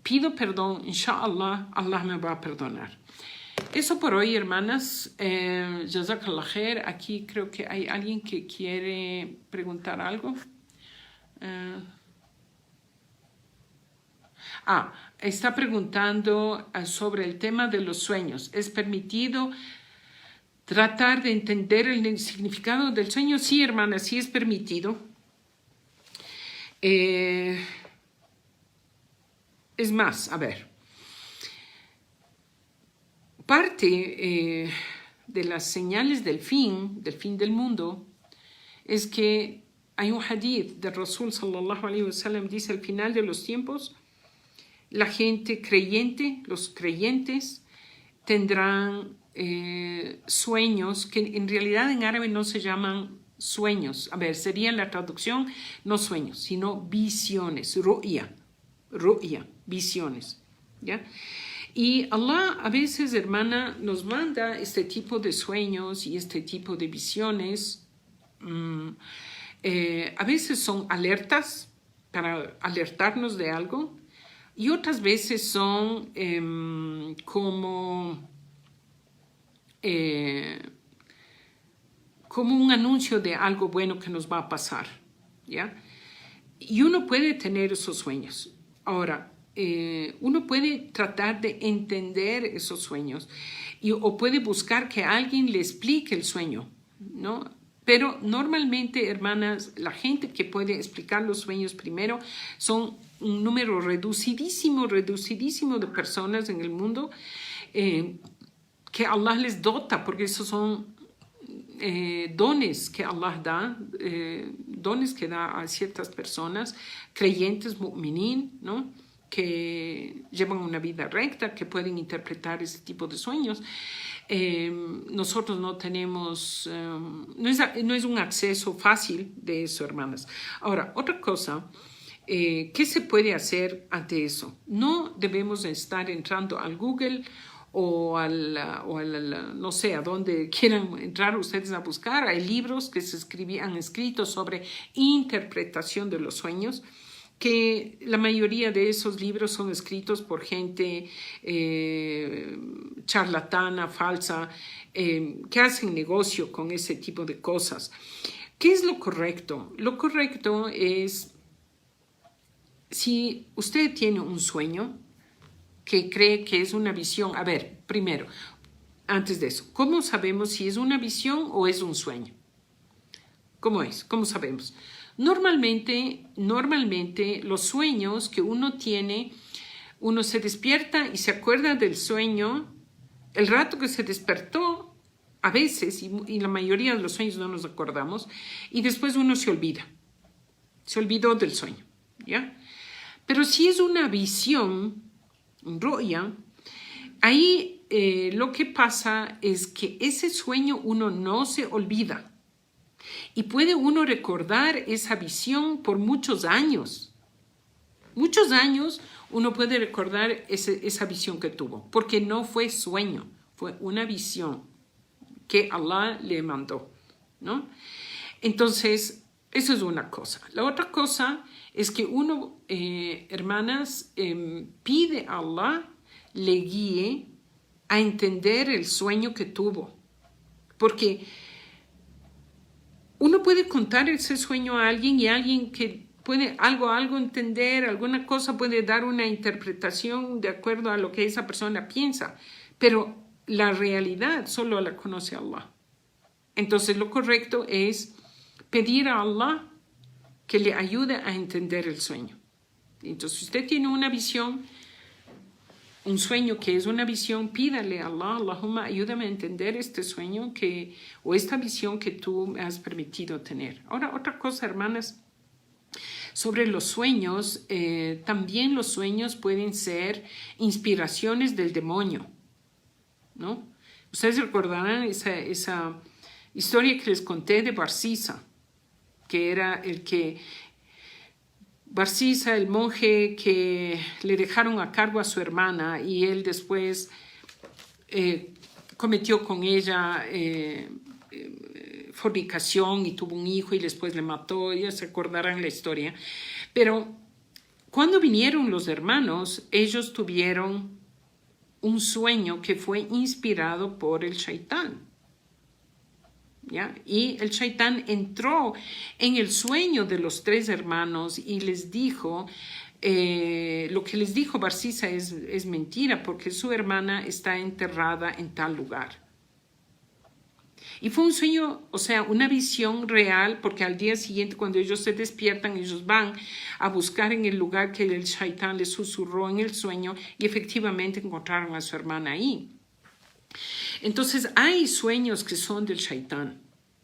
pido perdón, inshallah, Allah me va a perdonar. Eso por hoy, hermanas. Jazakallah khair. Aquí creo que hay alguien que quiere preguntar algo. Está preguntando sobre el tema de los sueños. ¿Es permitido tratar de entender el significado del sueño? Sí, hermana, sí es permitido. Es más, parte de las señales del fin del mundo, es que hay un hadith del Rasul sallallahu alaihi wasallam, dice: al final de los tiempos, la gente creyente, los creyentes, tendrán sueños que en realidad en árabe no se llaman sueños. Sería la traducción, no sueños, sino visiones, ru'ya, visiones, ¿ya? Y Allah a veces, hermana, nos manda este tipo de sueños y este tipo de visiones A veces son alertas para alertarnos de algo y otras veces son como un anuncio de algo bueno que nos va a pasar, ¿ya? Y uno puede tener esos sueños. Ahora, uno puede tratar de entender esos sueños o puede buscar que alguien le explique el sueño, ¿no? Pero normalmente, hermanas, la gente que puede explicar los sueños primero son un número reducidísimo de personas en el mundo que Allah les dota, porque esos son dones que Allah da, dones que da a ciertas personas, creyentes, mu'minin, ¿no? Que llevan una vida recta, que pueden interpretar ese tipo de sueños. Nosotros no tenemos, no es un acceso fácil de eso, hermanas. Ahora, otra cosa, ¿qué se puede hacer ante eso? No debemos estar entrando al Google o no sé, a donde quieran entrar ustedes a buscar. Hay libros que han escrito sobre interpretación de los sueños, que la mayoría de esos libros son escritos por gente charlatana, falsa, que hacen negocio con ese tipo de cosas. ¿Qué es lo correcto? Lo correcto es, si usted tiene un sueño que cree que es una visión, a ver, primero, antes de eso, ¿cómo sabemos si es una visión o es un sueño? ¿Cómo es? ¿Cómo sabemos? Normalmente los sueños que uno tiene, uno se despierta y se acuerda del sueño el rato que se despertó, a veces, y la mayoría de los sueños no nos acordamos, y después uno se olvida. Se olvidó del sueño, ¿ya? Pero si es una visión, un ru'ya, ahí lo que pasa es que ese sueño uno no se olvida. Y puede uno recordar esa visión por muchos años. Muchos años uno puede recordar esa visión que tuvo, porque no fue sueño, fue una visión que Allah le mandó, ¿no? Entonces, eso es una cosa. La otra cosa es que uno, hermanas, pide a Allah le guíe a entender el sueño que tuvo. Porque uno puede contar ese sueño a alguien y alguien que puede algo entender, alguna cosa puede dar una interpretación de acuerdo a lo que esa persona piensa, pero la realidad solo la conoce Allah. Entonces lo correcto es pedir a Allah que le ayude a entender el sueño. Entonces si usted tiene una visión, un sueño que es una visión, pídale a Allah, Allahumma, ayúdame a entender este sueño o esta visión que tú me has permitido tener. Ahora, otra cosa, hermanas, sobre los sueños, también los sueños pueden ser inspiraciones del demonio, ¿no? Ustedes recordarán esa historia que les conté de Barsisa, que era Barsisa, el monje que le dejaron a cargo a su hermana y él después cometió con ella fornicación y tuvo un hijo y después le mató. Ya se acordarán la historia. Pero cuando vinieron los hermanos, ellos tuvieron un sueño que fue inspirado por el Shaitán. ¿Ya? Y el Shaitán entró en el sueño de los tres hermanos y les dijo, lo que les dijo Barsisa es mentira porque su hermana está enterrada en tal lugar. Y fue un sueño, o sea, una visión real, porque al día siguiente cuando ellos se despiertan, ellos van a buscar en el lugar que el Shaitán les susurró en el sueño y efectivamente encontraron a su hermana ahí. Entonces hay sueños que son del Shaitán,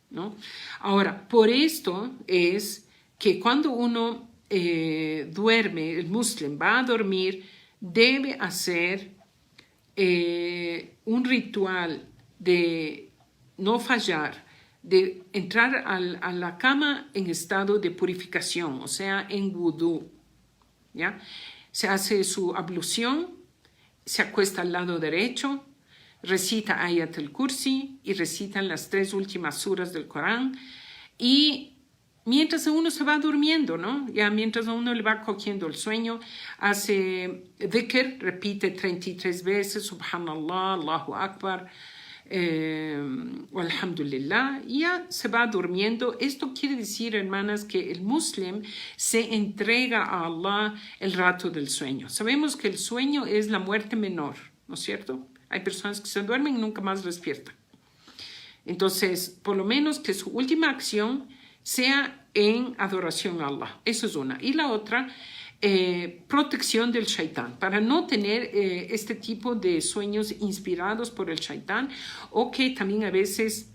¿no? Ahora, por esto es que cuando uno duerme, el musulmán va a dormir, debe hacer un ritual de no fallar, de entrar a la cama en estado de purificación, o sea, en wudú, ¿ya? Se hace su ablución, se acuesta al lado derecho, recita Ayat al-Kursi y recitan las 3 últimas suras del Corán Y mientras uno se va durmiendo, ¿no? Ya mientras a uno le va cogiendo el sueño, hace dhikr, repite 33 veces, subhanallah, Allahu Akbar, alhamdulillah, y ya se va durmiendo. Esto quiere decir, hermanas, que el muslim se entrega a Allah el rato del sueño. Sabemos que el sueño es la muerte menor, ¿no es cierto? Hay personas que se duermen y nunca más despiertan. Entonces, por lo menos que su última acción sea en adoración a Allah. Eso es una. Y la otra, protección del shaitán, para no tener este tipo de sueños inspirados por el shaitán, o que también a veces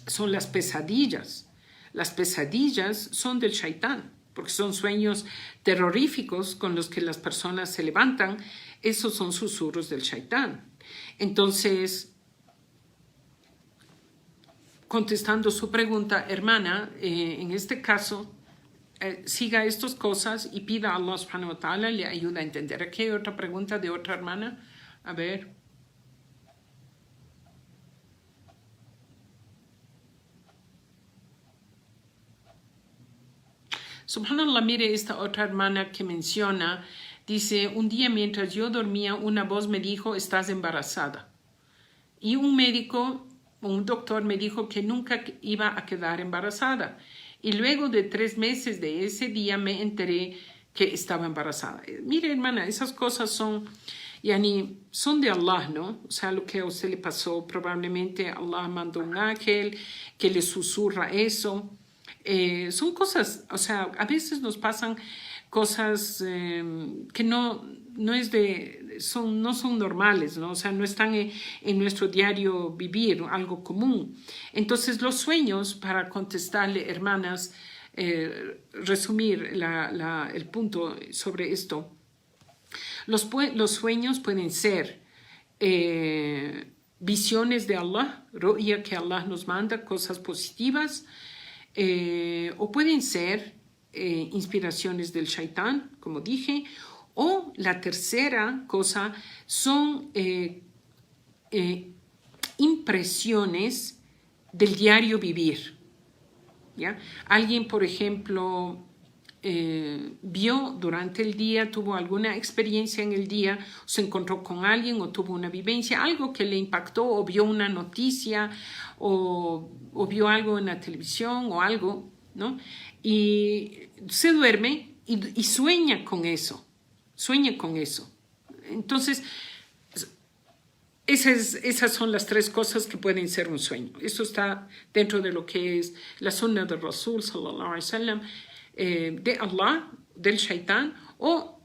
son las pesadillas. Las pesadillas son del shaitán, porque son sueños terroríficos con los que las personas se levantan. Esos son susurros del shaitán. Entonces, contestando su pregunta, hermana, en este caso, siga estas cosas y pida a Allah subhanahu wa ta'ala, le ayuda a entender. Aquí hay otra pregunta de otra hermana. A ver. Subhanallah, mire esta otra hermana que menciona, dice, un día mientras yo dormía, una voz me dijo, estás embarazada. Y un doctor me dijo que nunca iba a quedar embarazada. Y luego de 3 meses de ese día me enteré que estaba embarazada. Mire, hermana, esas cosas son de Allah, ¿no? O sea, lo que a usted le pasó, probablemente Allah mandó un ángel que le susurra eso. Son cosas, o sea, a veces nos pasan cosas que no son normales, ¿no? O sea, no están en nuestro diario vivir, algo común. Entonces, los sueños, para contestarle, hermanas, resumir el punto sobre esto, los sueños pueden ser visiones de Allah, ru'ya que Allah nos manda, cosas positivas, o pueden ser inspiraciones del shaitán, como dije, o la tercera cosa son impresiones del diario vivir. ¿Ya? Alguien, por ejemplo, vio durante el día, tuvo alguna experiencia en el día, se encontró con alguien o tuvo una vivencia, algo que le impactó, o vio una noticia o vio algo en la televisión o algo, ¿no? Y se duerme y sueña con eso. Entonces, esas son las 3 cosas que pueden ser un sueño. Eso está dentro de lo que es la sunna del Rasul, sallallahu alaihi wasallam, de Allah, del shaitán, o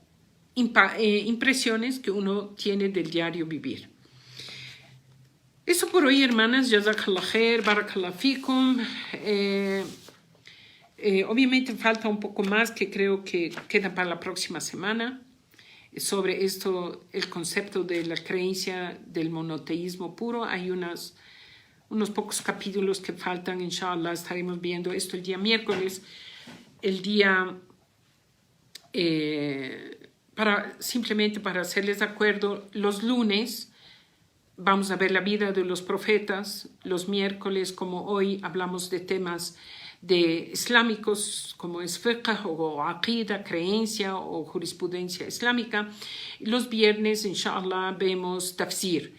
impresiones que uno tiene del diario vivir. Eso por hoy, hermanas. Jazakallah khair, barakallah fikum. Obviamente falta un poco más que creo que queda para la próxima semana. Sobre esto, el concepto de la creencia del monoteísmo puro. Hay unos pocos capítulos que faltan, inshallah. Estaremos viendo esto el día miércoles. El día, simplemente para hacerles de acuerdo, los lunes vamos a ver la vida de los profetas. Los miércoles, como hoy, hablamos de temas islámicos, como es fiqh o aqida, creencia o jurisprudencia islámica. Los viernes, inshallah, vemos tafsir.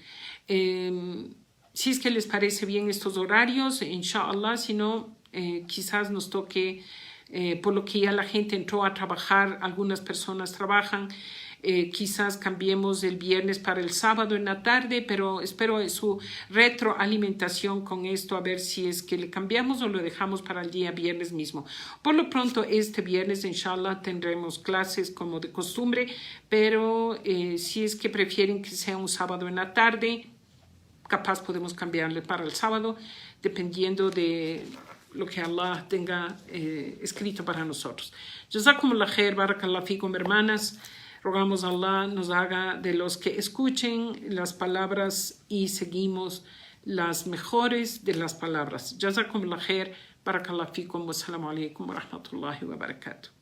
Si es que les parece bien estos horarios, inshallah, si no, quizás nos toque, por lo que ya la gente entró a trabajar, algunas personas trabajan, quizás cambiemos el viernes para el sábado en la tarde, pero espero su retroalimentación con esto, a ver si es que le cambiamos o lo dejamos para el día viernes mismo. Por lo pronto, este viernes, inshallah, tendremos clases como de costumbre, pero si es que prefieren que sea un sábado en la tarde, capaz podemos cambiarle para el sábado, dependiendo de lo que Allah tenga escrito para nosotros. Jazakumullah khair, barakallah fikum, hermanas. Rogamos a Allah nos haga de los que escuchen las palabras y seguimos las mejores de las palabras. Jazakumullah khair, barakallah fikum, wassalamu alaikum wa rahmatullahi wa barakatuh.